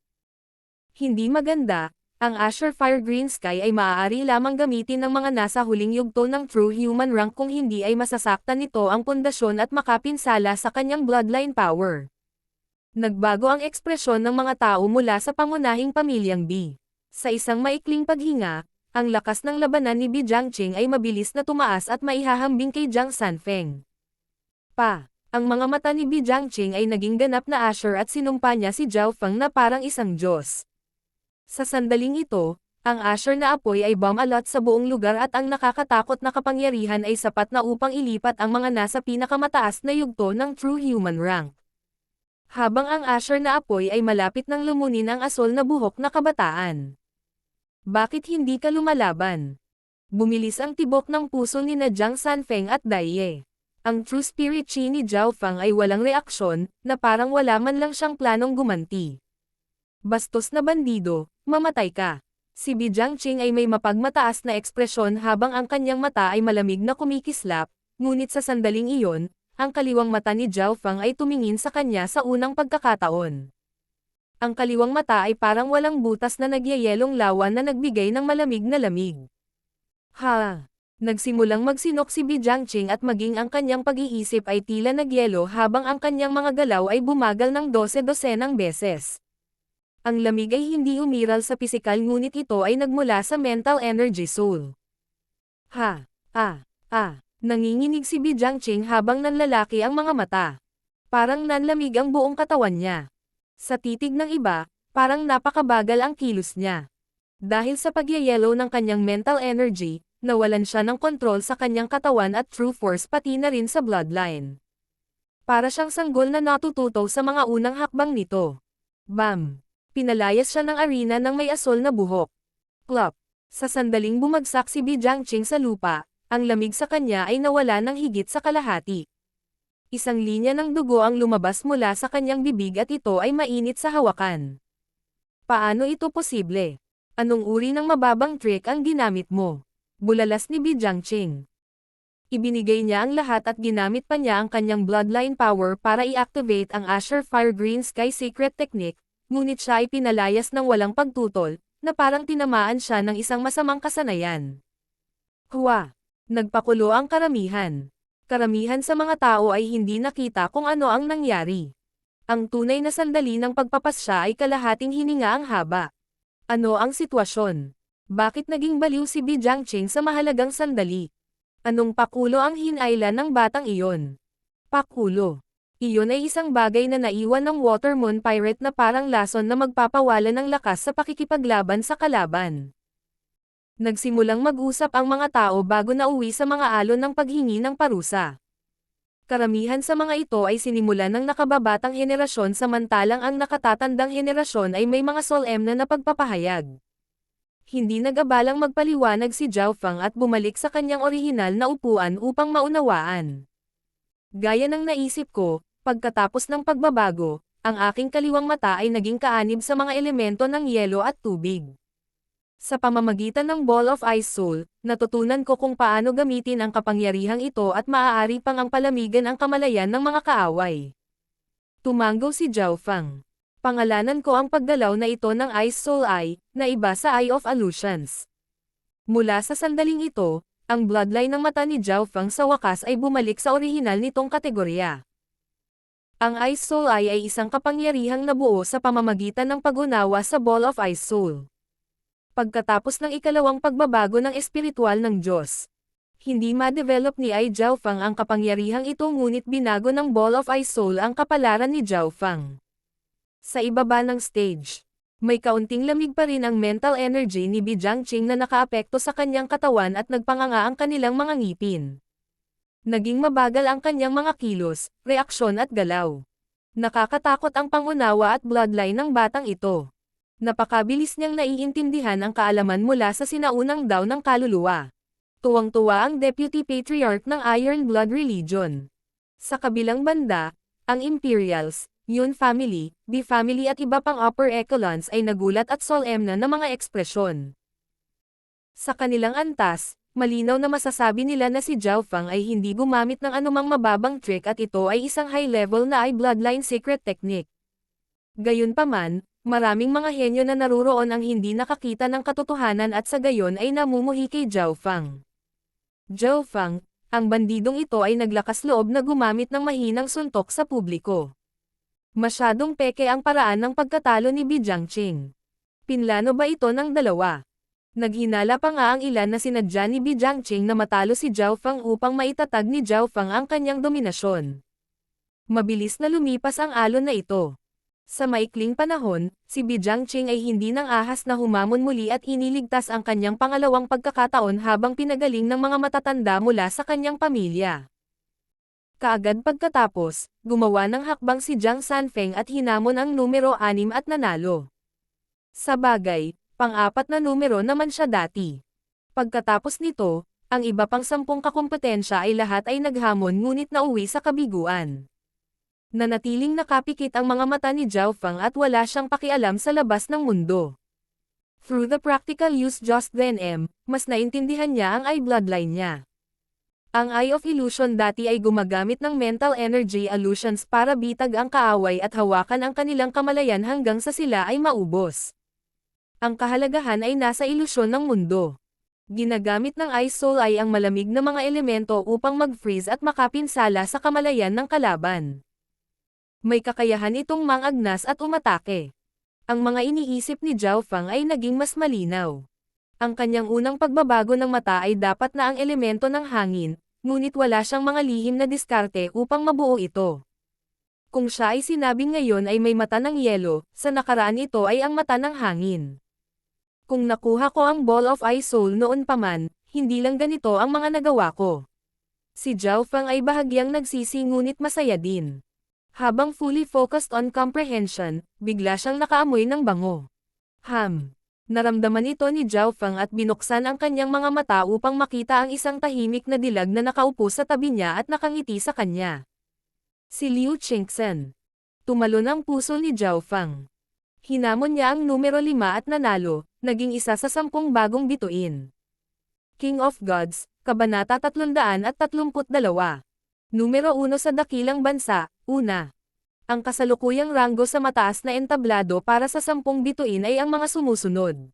Hindi maganda, ang Asher Fire Green Sky ay maaari lamang gamitin ng mga nasa huling yugto ng True Human Rank kung hindi ay masasaktan nito ang pundasyon at makapinsala sa kanyang bloodline power. Nagbago ang ekspresyon ng mga tao mula sa pangunahing pamilyang Bi. Sa isang maikling paghinga, ang lakas ng labanan ni Bi Jiangqing ay mabilis na tumaas at maihahambing kay Jiang Sanfeng. Ang mga mata ni Bi Jiangqing ay naging ganap na Asher at sinumpa niya si Zhao Fang na parang isang Diyos. Sa sandaling ito, ang Asher na apoy ay bumalot sa buong lugar at ang nakakatakot na kapangyarihan ay sapat na upang ilipat ang mga nasa pinakamataas na yugto ng True Human Rank. Habang ang Asher na apoy ay malapit nang lumunin ang asol na buhok na kabataan. Bakit hindi ka lumalaban? Bumilis ang tibok ng puso ni na Jiang Sanfeng at Dai Ye. Ang True Spirit Chi ni Zhao Fang ay walang reaksyon, na parang wala man lang siyang planong gumanti. Bastos na bandido, mamatay ka. Si Bi Jiangqing ay may mapagmataas na ekspresyon habang ang kanyang mata ay malamig na kumikislap, ngunit sa sandaling iyon, ang kaliwang mata ni Zhao Fang ay tumingin sa kanya sa unang pagkakataon. Ang kaliwang mata ay parang walang butas na nagyayelong lawan na nagbigay ng malamig na lamig. Nagsimulang magsinok si Bi Jiangqing at maging ang kanyang pag-iisip ay tila nagyelo habang ang kanyang mga galaw ay bumagal ng 12-dosenang beses. Ang lamig ay hindi umiral sa pisikal ngunit ito ay nagmula sa mental energy soul. Nanginginig si Bi Jiangqing habang nanlalaki ang mga mata. Parang nanlamig ang buong katawan niya. Sa titig ng iba, parang napakabagal ang kilos niya. Dahil sa pagyayelo ng kanyang mental energy, nawalan siya ng kontrol sa kanyang katawan at true force pati na rin sa bloodline. Para siyang sanggol na natututo sa mga unang hakbang nito. Bam! Pinalayas siya ng arena ng may asol na buhok. Plop! Sa sandaling bumagsak si Bi Jiangqing sa lupa, ang lamig sa kanya ay nawala ng higit sa kalahati. Isang linya ng dugo ang lumabas mula sa kanyang bibig at ito ay mainit sa hawakan. Paano ito posible? Anong uri ng mababang trick ang ginamit mo? Bulalas ni Bi Jiangqing. Ibinigay niya ang lahat at ginamit pa niya ang kanyang bloodline power para i-activate ang Asher Fire Green Sky Secret Technique, ngunit siya ay pinalayas ng walang pagtutol, na parang tinamaan siya ng isang masamang kasanayan. Nagpakulo ang karamihan. Karamihan sa mga tao ay hindi nakita kung ano ang nangyari. Ang tunay na sandali ng pagpapasya ay kalahating hininga ang haba. Ano ang sitwasyon? Bakit naging baliw si Bi Jiangqing sa mahalagang sandali? Anong pakulo ang hinailan ng batang iyon? Pakulo. Iyon ay isang bagay na naiwan ng Watermoon Pirate na parang lason na magpapawala ng lakas sa pakikipaglaban sa kalaban. Nagsimulang mag-usap ang mga tao bago nauwi sa mga alon ng paghingi ng parusa. Karamihan sa mga ito ay sinimulan ng nakababatang henerasyon samantalang ang nakatatandang henerasyon ay may mga solemn na pagpapahayag. Hindi nag-abalang magpaliwanag si Zhao Fang at bumalik sa kanyang orihinal na upuan upang maunawaan. Gaya ng naisip ko, pagkatapos ng pagbabago, ang aking kaliwang mata ay naging kaanib sa mga elemento ng yelo at tubig. Sa pamamagitan ng Ball of Ice Soul, natutunan ko kung paano gamitin ang kapangyarihang ito at maaari pang ang palamigan ang kamalayan ng mga kaaway. Tumanggo si Zhao Fang. Pangalanan ko ang pagdalaw na ito ng Ice Soul Eye, na iba sa Eye of Illusions. Mula sa sandaling ito, ang bloodline ng mata ni Zhao Fang sa wakas ay bumalik sa orihinal nitong kategorya. Ang Ice Soul Eye ay isang kapangyarihang nabuo sa pamamagitan ng pag-unawa sa Ball of Ice Soul. Pagkatapos ng ikalawang pagbabago ng espiritual ng Diyos, hindi ma-develop ni Ai Zhao Fang ang kapangyarihang ito ngunit binago ng Ball of Ice Soul ang kapalaran ni Zhao Fang. Sa ibaba ng stage, may kaunting lamig pa rin ang mental energy ni Bi Jiangqing na nakaapekto sa kanyang katawan at nagpanganga ang kanilang mga ngipin. Naging mabagal ang kanyang mga kilos, reaksyon at galaw. Nakakatakot ang pangunawa at bloodline ng batang ito. Napakabilis niyang naiintindihan ang kaalaman mula sa sinaunang daw ng kaluluwa. Tuwang-tuwa ang Deputy Patriarch ng Iron Blood Religion. Sa kabilang banda, ang Imperials, Yun Family, B Family at iba pang upper echelons ay nagulat at solemn na mga ekspresyon. Sa kanilang antas, malinaw na masasabi nila na si Zhao Fang ay hindi gumamit ng anumang mababang trick at ito ay isang high-level na bloodline secret technique. Gayunpaman, maraming mga henyo na naruroon ang hindi nakakita ng katotohanan at sa gayon ay namumuhi kay Zhao Fang. Zhao Fang, ang bandidong ito ay naglakas loob na gumamit ng mahinang suntok sa publiko. Masyadong peke ang paraan ng pagkatalo ni Bi Jiangqing. Pinlano ba ito ng dalawa? Naghinala pa nga ang ilan na sinadya ni Bi Jiangqing na matalo si Zhao Fang upang maitatag ni Zhao Fang ang kanyang dominasyon. Mabilis na lumipas ang alon na ito. Sa maikling panahon, si Bi Jiangqing ay hindi nang ahas na humamon muli at iniligtas ang kanyang pangalawang pagkakataon habang pinagaling ng mga matatanda mula sa kanyang pamilya. Kaagad pagkatapos, gumawa ng hakbang si Jiang Sanfeng at hinamon ang numero 6 at nanalo. Sa bagay, pang-4 na numero naman siya dati. Pagkatapos nito, ang iba pang 10 kakumpetensya ay lahat ay naghamon ngunit nauwi sa kabiguan. Nanatiling nakapikit ang mga mata ni Zhao Fang at wala siyang pakialam sa labas ng mundo. Through the practical use just then mas naintindihan niya ang Eye bloodline niya. Ang Eye of Illusion dati ay gumagamit ng mental energy illusions para bitag ang kaaway at hawakan ang kanilang kamalayan hanggang sa sila ay maubos. Ang kahalagahan ay nasa ilusyon ng mundo. Ginagamit ng Ice Soul ay ang malamig na mga elemento upang mag-freeze at makapinsala sa kamalayan ng kalaban. May kakayahan itong mangagnas at umatake. Ang mga iniisip ni Zhao Fang ay naging mas malinaw. Ang kanyang unang pagbabago ng mata ay dapat na ang elemento ng hangin, ngunit wala siyang mga lihim na diskarte upang mabuo ito. Kung siya ay sinabing ngayon ay may mata ng yelo, sa nakaraan ito ay ang mata ng hangin. Kung nakuha ko ang Ball of Ice Soul noon pa man, hindi lang ganito ang mga nagawa ko. Si Zhao Fang ay bahagyang nagsisi ngunit masaya din. Habang fully focused on comprehension, bigla siyang nakaamoy ng bango. Naramdaman ito ni Zhao Fang at binuksan ang kanyang mga mata upang makita ang isang tahimik na dilag na nakaupo sa tabi niya at nakangiti sa kanya. Si Liu Qingxen. Tumalon ang puso ni Zhao Fang. Hinamon niya ang numero 5 at nanalo, naging isa sa 10 bagong bituin. King of Gods, Kabanata 332. Numero 1 sa dakilang bansa, una. Ang kasalukuyang ranggo sa mataas na entablado para sa 10 bituin ay ang mga sumusunod.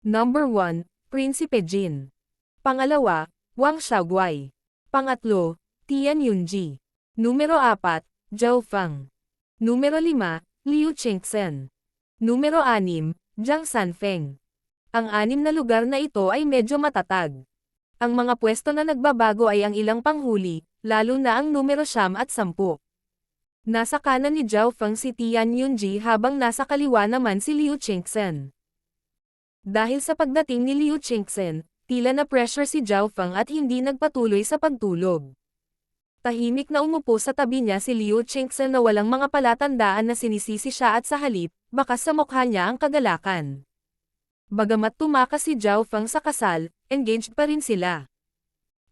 Number 1, Prinsipe Jin. Pangalawa, Wang Xiaoguai. Pangatlo, Tian Yunji. Numero 4, Zhao Fang. Numero 5, Liu Qingxen. Numero 6, Jiang Sanfeng. Ang 6 na lugar na ito ay medyo matatag. Ang mga pwesto na nagbabago ay ang ilang panghuli, lalo na ang numero 9 at 10. Nasa kanan ni Zhao Feng si Tian Yunji habang nasa kaliwa naman si Liu Qingxen. Dahil sa pagdating ni Liu Qingxen, tila na pressure si Zhao Feng at hindi nagpatuloy sa pagtulog. Tahimik na umupo sa tabi niya si Liu Qingxen na walang mga palatandaan na sinisisi siya at sa halip, bakas sa mukha niya ang kagalakan. Bagamat tumakas si Zhao Feng sa kasal, engaged pa rin sila.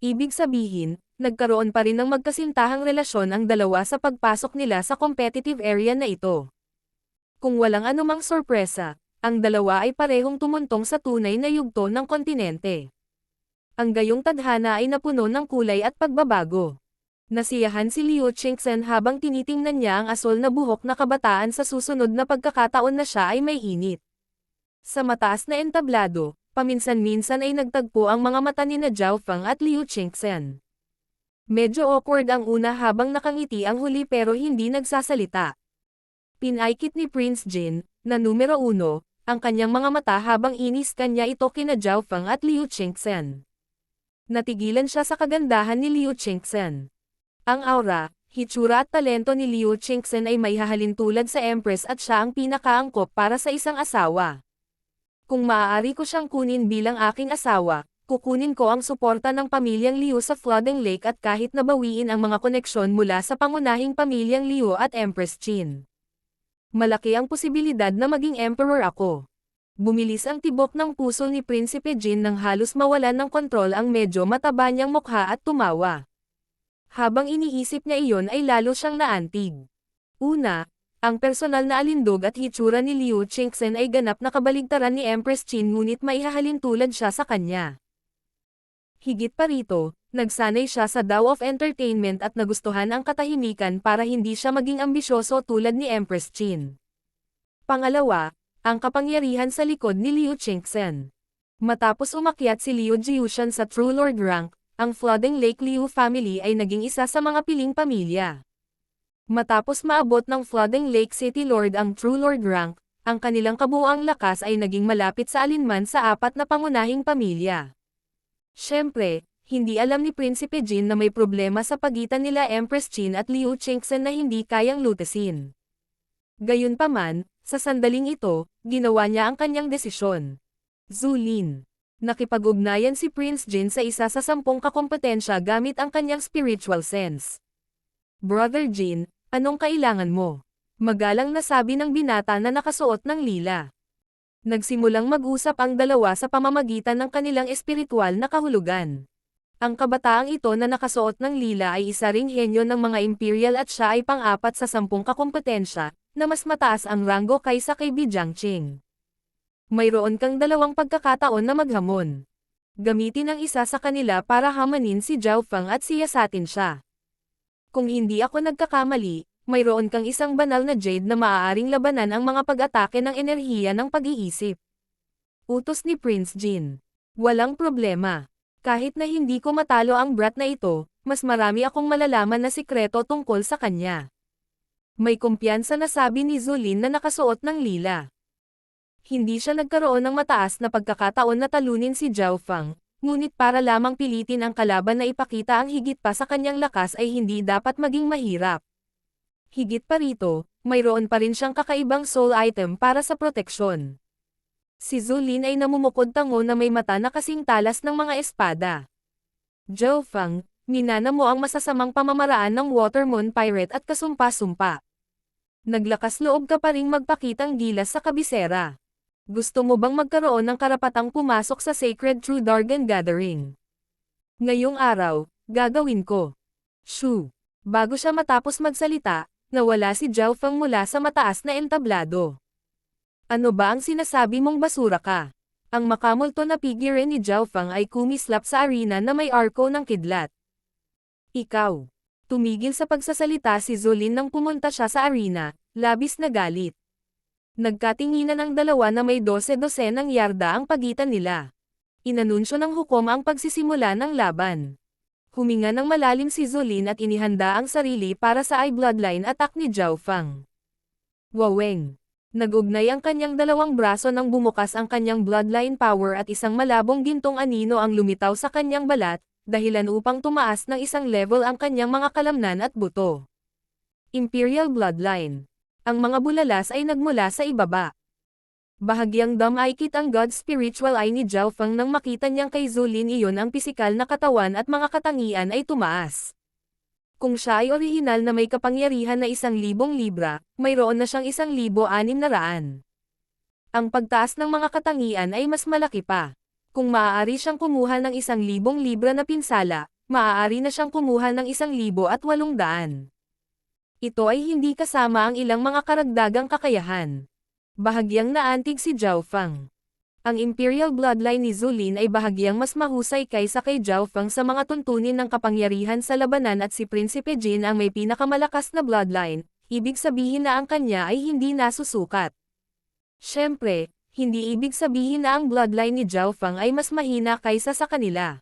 Ibig sabihin, nagkaroon pa rin ng magkasintahang relasyon ang dalawa sa pagpasok nila sa competitive area na ito. Kung walang anumang sorpresa, ang dalawa ay parehong tumuntong sa tunay na yugto ng kontinente. Ang gayong tadhana ay napuno ng kulay at pagbabago. Nasiyahan si Liu Qingxen habang tinitingnan niya ang asol na buhok na kabataan sa susunod na pagkakataon na siya ay may init. Sa mataas na entablado, paminsan-minsan ay nagtagpo ang mga mata ni Zhao Feng at Liu Qingxen. Medyo awkward ang una habang nakangiti ang huli pero hindi nagsasalita. Pinaikit ni Prince Jin, na numero 1, ang kanyang mga mata habang inis kanya ito kina Zhao Feng at Liu Qingxen. Natigilan siya sa kagandahan ni Liu Qingxen. Ang aura, hitsura at talento ni Liu Qingxen ay may hahalin tulad sa Empress at siya ang pinakaangkop para sa isang asawa. Kung maaari ko siyang kunin bilang aking asawa, kukunin ko ang suporta ng pamilyang Liu sa Flooding Lake at kahit nabawiin ang mga koneksyon mula sa pangunahing pamilyang Liu at Empress Qin. Malaki ang posibilidad na maging emperor ako. Bumilis ang tibok ng puso ni Prinsipe Jin nang halos mawalan ng kontrol ang medyo mataba niyang mukha at tumawa. Habang iniisip niya iyon ay lalo siyang naantig. Una, ang personal na alindog at hitsura ni Liu Qingxen ay ganap na kabaligtaran ni Empress Qin ngunit maihahalin tulad siya sa kanya. Higit pa rito, nagsanay siya sa Dao of Entertainment at nagustuhan ang katahimikan para hindi siya maging ambisyoso tulad ni Empress Qin. Pangalawa, ang kapangyarihan sa likod ni Liu Qingxen. Matapos umakyat si Liu Jiushan sa True Lord rank, ang Flooding Lake Liu family ay naging isa sa mga piling pamilya. Matapos maabot ng Flooding Lake City Lord ang True Lord rank, ang kanilang kabuuang lakas ay naging malapit sa alinman sa 4 na pangunahing pamilya. Siyempre, hindi alam ni Prinsipe Jin na may problema sa pagitan nila Empress Qin at Liu Qingxen na hindi kayang lutasin. Gayunpaman, sa sandaling ito, ginawa niya ang kanyang desisyon. Zulin. Nakipag-ugnayan si Prince Jin sa isa sa 10 kakompetensya gamit ang kanyang spiritual sense. Brother Jin, anong kailangan mo? Magalang na sabi ng binata na nakasuot ng lila. Nagsimulang mag-usap ang dalawa sa pamamagitan ng kanilang espiritual na kahulugan. Ang kabataang ito na nakasuot ng lila ay isa ring henyo ng mga imperial at siya ay pang-4 sa 10 kakompetensya, na mas mataas ang ranggo kaysa kay Bi Jiangqing. Mayroon kang 2 pagkakataon na maghamon. Gamitin ang isa sa kanila para hamanin si Zhao Feng at siyasatin siya. Kung hindi ako nagkakamali, mayroon kang isang banal na jade na maaaring labanan ang mga pag-atake ng enerhiya ng pag-iisip. Utos ni Prince Jin. Walang problema. Kahit na hindi ko matalo ang brat na ito, mas marami akong malalaman na sikreto tungkol sa kanya. May kumpiyansa na sabi ni Zulin na nakasuot ng lila. Hindi siya nagkaroon ng mataas na pagkakataon na talunin si Zhao Feng. Ngunit para lamang pilitin ang kalaban na ipakita ang higit pa sa kanyang lakas ay hindi dapat maging mahirap. Higit pa rito, mayroon pa rin siyang kakaibang soul item para sa proteksyon. Si Zulin ay namumukod-tango na may mata na kasing talas ng mga espada. Zhao Feng, minana mo ang masasamang pamamaraan ng Water Moon Pirate at kasumpa-sumpa. Naglakas loob ka pa ring magpakitang gilas sa kabisera. Gusto mo bang magkaroon ng karapatang pumasok sa Sacred True Dargon Gathering? Ngayong araw, gagawin ko. Shoo! Bago siya matapos magsalita, nawala si Zhao Feng mula sa mataas na entablado. Ano ba ang sinasabi mong basura ka? Ang makamulto na figure ni Zhao Feng ay kumislap sa arena na may arko ng kidlat. Ikaw. Tumigil sa pagsasalita si Zulin nang pumunta siya sa arena, labis na galit. Nagkatinginan ang dalawa na may 12-12 ng yarda ang pagitan nila. Inanunsyo ng hukom ang pagsisimula ng laban. Huminga ng malalim si Zulin at inihanda ang sarili para sa I Bloodline attack ni Zhao Feng. Waweng! Nagugnay ang kanyang dalawang braso nang bumukas ang kanyang bloodline power at isang malabong gintong anino ang lumitaw sa kanyang balat, dahilan upang tumaas ng isang level ang kanyang mga kalamnan at buto. Imperial Bloodline. Ang mga bulalas ay nagmula sa ibaba. Bahagyang dumikit ang God Spiritual Eye ni Zhao Feng nang makita niyang kay Zulin iyon ang pisikal na katawan at mga katangian ay tumaas. Kung siya ay orihinal na may kapangyarihan na 1,000 libra, mayroon na siyang 1,600. Ang pagtaas ng mga katangian ay mas malaki pa. Kung maaari siyang kumuha ng 1,000 libra na pinsala, maaari na siyang kumuha ng 1,800. Ito ay hindi kasama ang ilang mga karagdagang kakayahan. Bahagyang naantig si Zhao Feng. Ang Imperial Bloodline ni Zulin ay bahagyang mas mahusay kaysa kay Zhao Feng sa mga tuntunin ng kapangyarihan sa labanan at si Prinsipe Jin ang may pinakamalakas na bloodline, ibig sabihin na ang kanya ay hindi nasusukat. Siyempre, hindi ibig sabihin na ang bloodline ni Zhao Feng ay mas mahina kaysa sa kanila.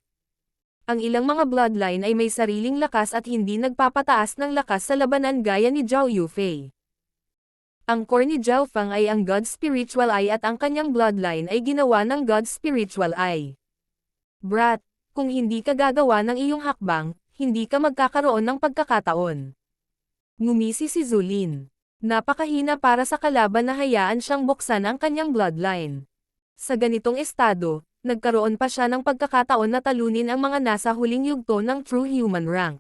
Ang ilang mga bloodline ay may sariling lakas at hindi nagpapataas ng lakas sa labanan gaya ni Zhao Yufei. Ang core ni Zhao Feng ay ang God Spiritual Eye at ang kanyang bloodline ay ginawa ng God Spiritual Eye. Brat, kung hindi ka gagawa ng iyong hakbang, hindi ka magkakaroon ng pagkakataon. Ngumisi si Zulin. Napakahina para sa kalaban na hayaan siyang buksan ang kanyang bloodline. Sa ganitong estado, nagkaroon pa siya ng pagkakataon na talunin ang mga nasa huling yugto ng True Human rank.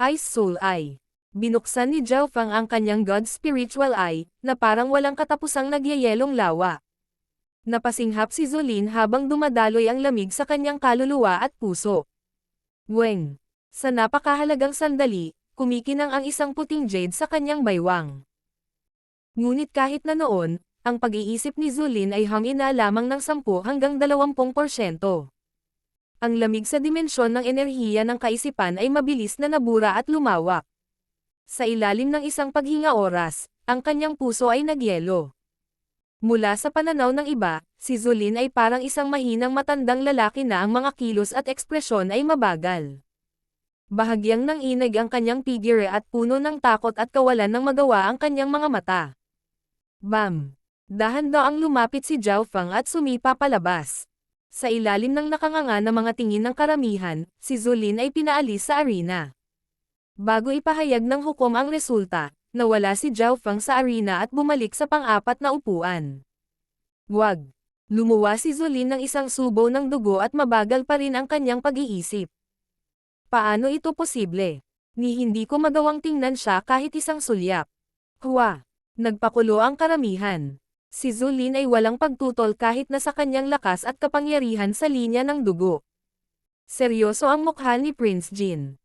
Ice Soul Eye. Binuksan ni Zhao Feng ang kanyang God Spiritual Eye, na parang walang katapusang nagyayelong lawa. Napasinghap si Zulin habang dumadaloy ang lamig sa kanyang kaluluwa at puso. Weng. Sa napakahalagang sandali, kumikinang ang isang puting jade sa kanyang baywang. Ngunit kahit na noon, ang pag-iisip ni Zulin ay hangina lamang ng 10 hanggang 20%. Ang lamig sa dimensyon ng enerhiya ng kaisipan ay mabilis na nabura at lumawak. Sa ilalim ng isang paghinga oras, ang kanyang puso ay nagyelo. Mula sa pananaw ng iba, si Zulin ay parang isang mahinang matandang lalaki na ang mga kilos at ekspresyon ay mabagal. Bahagyang nanginig ang kanyang figure at puno ng takot at kawalan ng magawa ang kanyang mga mata. Bam! Dahan-daang lumapit si Zhao Feng at sumipa palabas. Sa ilalim ng nakanganga na mga tingin ng karamihan, si Zulin ay pinaalis sa arena. Bago ipahayag ng hukom ang resulta, nawala si Zhao Feng sa arena at bumalik sa pang-apat na upuan. Wag! Lumuwa si Zulin ng isang subo ng dugo at mabagal pa rin ang kanyang pag-iisip. Paano ito posible? Ni hindi ko magawang tingnan siya kahit isang sulyap. Hua! Nagpakulo ang karamihan. Si Zulin ay walang pagtutol kahit na sa kanyang lakas at kapangyarihan sa linya ng dugo. Seryoso ang mukha ni Prince Jin.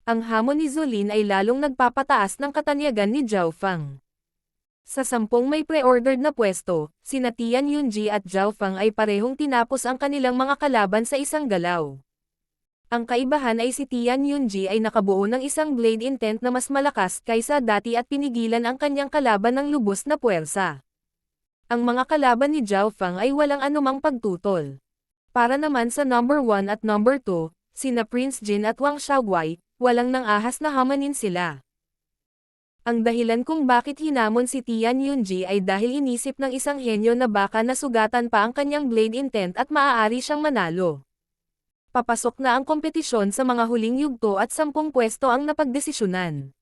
Ang hamon ni Zulin ay lalong nagpapataas ng katanyagan ni Zhao Feng. Sa 10 may pre-ordered na pwesto, sina Tian Yunji at Zhao Feng ay parehong tinapos ang kanilang mga kalaban sa isang galaw. Ang kaibahan ay si Tian Yunji ay nakabuo ng isang blade intent na mas malakas kaysa dati at pinigilan ang kanyang kalaban ng lubos na puwersa. Ang mga kalaban ni Zhao Feng ay walang anumang pagtutol. Para naman sa number 1 at number 2, sina Prince Jin at Wang Xiaoguai, walang nang ahas na hamanin sila. Ang dahilan kung bakit hinamon si Tian Yunji ay dahil inisip ng isang henyo na baka nasugatan pa ang kanyang blade intent at maaari siyang manalo. Papasok na ang kompetisyon sa mga huling yugto at 10 pwesto ang napagdesisyonan.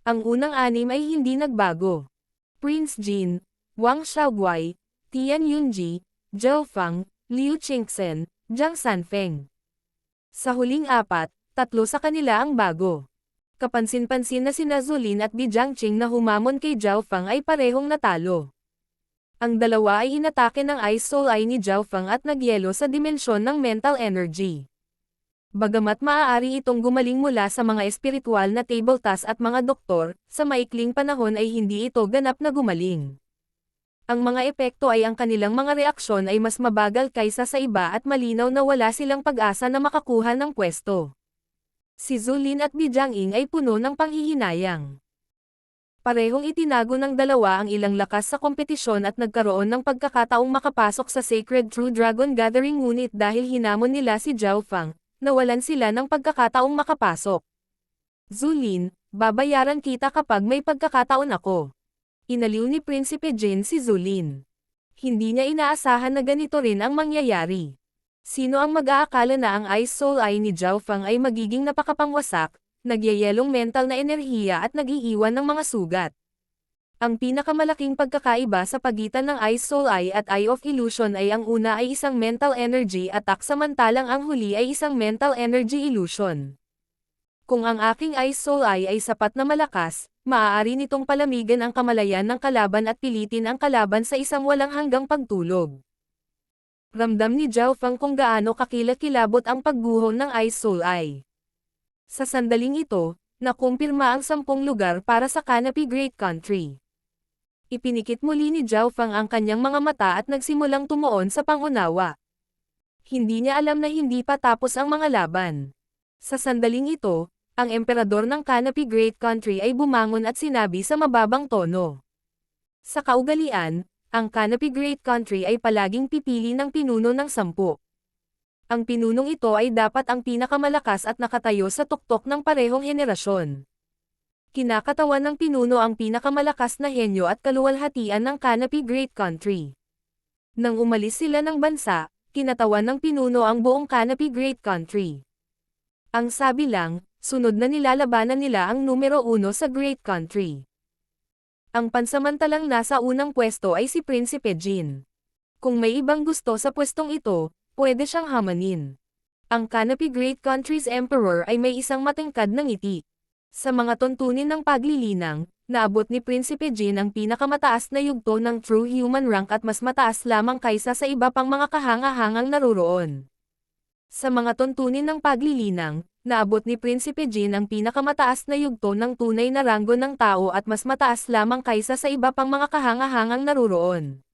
Ang unang 6 ay hindi nagbago. Prince Jin, Wang Xiaoguai, Tian Yunji, Zhao Feng, Liu Qingxen, Zhang Sanfeng. Sa huling 4, 3 sa kanila ang bago. Kapansin-pansin na sina Zulin at Bi Jiangqing na humamon kay Zhao Feng ay parehong natalo. Ang dalawa ay inatake ng Ice Soul Eye ni Zhao Feng at nagyelo sa dimensyon ng mental energy. Bagamat maaari itong gumaling mula sa mga espiritual na table task at mga doktor, sa maikling panahon ay hindi ito ganap na gumaling. Ang mga epekto ay ang kanilang mga reaksyon ay mas mabagal kaysa sa iba at malinaw na wala silang pag-asa na makakuha ng pwesto. Si Zulin at Bi Jiangqing ay puno ng panghihinayang. Parehong itinago ng dalawa ang ilang lakas sa kompetisyon at nagkaroon ng pagkakataong makapasok sa Sacred True Dragon Gathering ngunit dahil hinamon nila si Zhao Feng, nawalan sila ng pagkakataong makapasok. Zulin, babayaran kita kapag may pagkakataon ako. Inaliw ni Prinsipe Jin si Zulin. Hindi niya inaasahan na ganito rin ang mangyayari. Sino ang mag-aakala na ang Ice Soul Eye ni Zhao Feng ay magiging napakapangwasak, nagyayelong mental na enerhiya at nag-iiwan ng mga sugat. Ang pinakamalaking pagkakaiba sa pagitan ng Ice Soul Eye at Eye of Illusion ay ang una ay isang mental energy attack samantalang ang huli ay isang mental energy illusion. Kung ang aking Ice Soul Eye ay sapat na malakas, maaari nitong palamigan ang kamalayan ng kalaban at pilitin ang kalaban sa isang walang hanggang pagtulog. Ramdam ni Zhao Feng kung gaano kakilakilabot ang pagguho ng Ice Soul Eye. Sa sandaling ito, nakumpirma ang 10 lugar para sa Canopy Great Country. Ipinikit muli ni Zhao Feng ang kanyang mga mata at nagsimulang tumuon sa pangunawa. Hindi niya alam na hindi pa tapos ang mga laban. Sa sandaling ito, ang emperador ng Canopy Great Country ay bumangon at sinabi sa mababang tono. Sa kaugalian, ang Canopy Great Country ay palaging pipili ng pinuno ng 10. Ang pinunong ito ay dapat ang pinakamalakas at nakatayo sa tuktok ng parehong henerasyon. Kinakatawan ng pinuno ang pinakamalakas na henyo at kaluwalhatian ng Canopy Great Country. Nang umalis sila ng bansa, kinatawan ng pinuno ang buong Canopy Great Country. Ang sabi lang, sunod na nilalabanan nila ang numero 1 sa Great Country. Ang pansamantalang nasa unang pwesto ay si Prinsipe Jin. Kung may ibang gusto sa pwestong ito, pwede siyang hamanin. Ang Canopy Great Country's Emperor ay may isang matingkad na ngiti. Sa mga tuntunin ng paglilinang, naabot ni Prinsipe Jin ang pinakamataas na yugto ng True Human Rank at mas mataas lamang kaysa sa iba pang mga kahanga-hangang naruroon. Sa mga tuntunin ng paglilinang, naabot ni Prinsipe Jin ang pinakamataas na yugto ng tunay na ranggo ng tao at mas mataas lamang kaysa sa iba pang mga kahanga-hangang naruroon.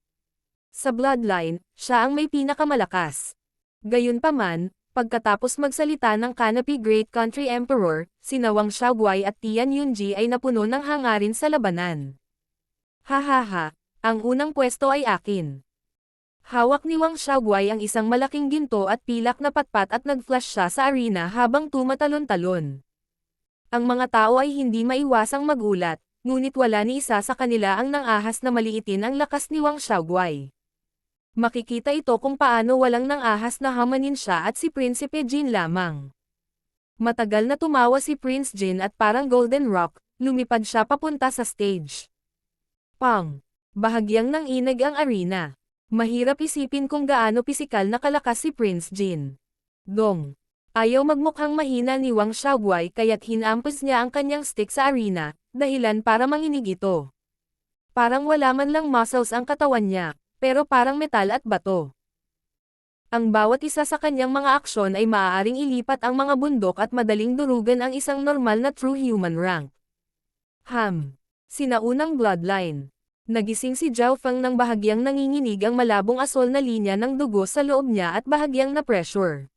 Sa bloodline, siya ang may pinakamalakas. Gayunpaman, pagkatapos magsalita ng Canopy Great Country Emperor, sina Wang Xiaoguai at Tian Yunji ay napuno ng hangarin sa labanan. Hahaha, ang unang pwesto ay akin. Hawak ni Wang Xiaoguai ang isang malaking ginto at pilak na patpat at nag-flash siya sa arena habang tumatalon-talon. Ang mga tao ay hindi maiwasang magulat, ngunit wala ni isa sa kanila ang nang-ahas na maliitin ang lakas ni Wang Xiaoguai. Makikita ito kung paano walang nang-ahas na hamanin siya at si Prinsipe Jin lamang. Matagal na tumawa si Prince Jin at parang Golden Rock, lumipad siya papunta sa stage. Pang! Bahagyang nanginag ang arena. Mahirap isipin kung gaano pisikal na kalakas si Prince Jin. Dong. Ayaw magmukhang mahina ni Wang Xiaoguai kaya't hinampas niya ang kanyang stick sa arena, dahilan para manginig ito. Parang wala man lang muscles ang katawan niya, pero parang metal at bato. Ang bawat isa sa kanyang mga aksyon ay maaaring ilipat ang mga bundok at madaling durugan ang isang normal na true human rank. Sinaunang bloodline. Nagising si Zhao Feng nang bahagyang nanginginig ang malabong asol na linya ng dugo sa loob niya at bahagyang na pressure.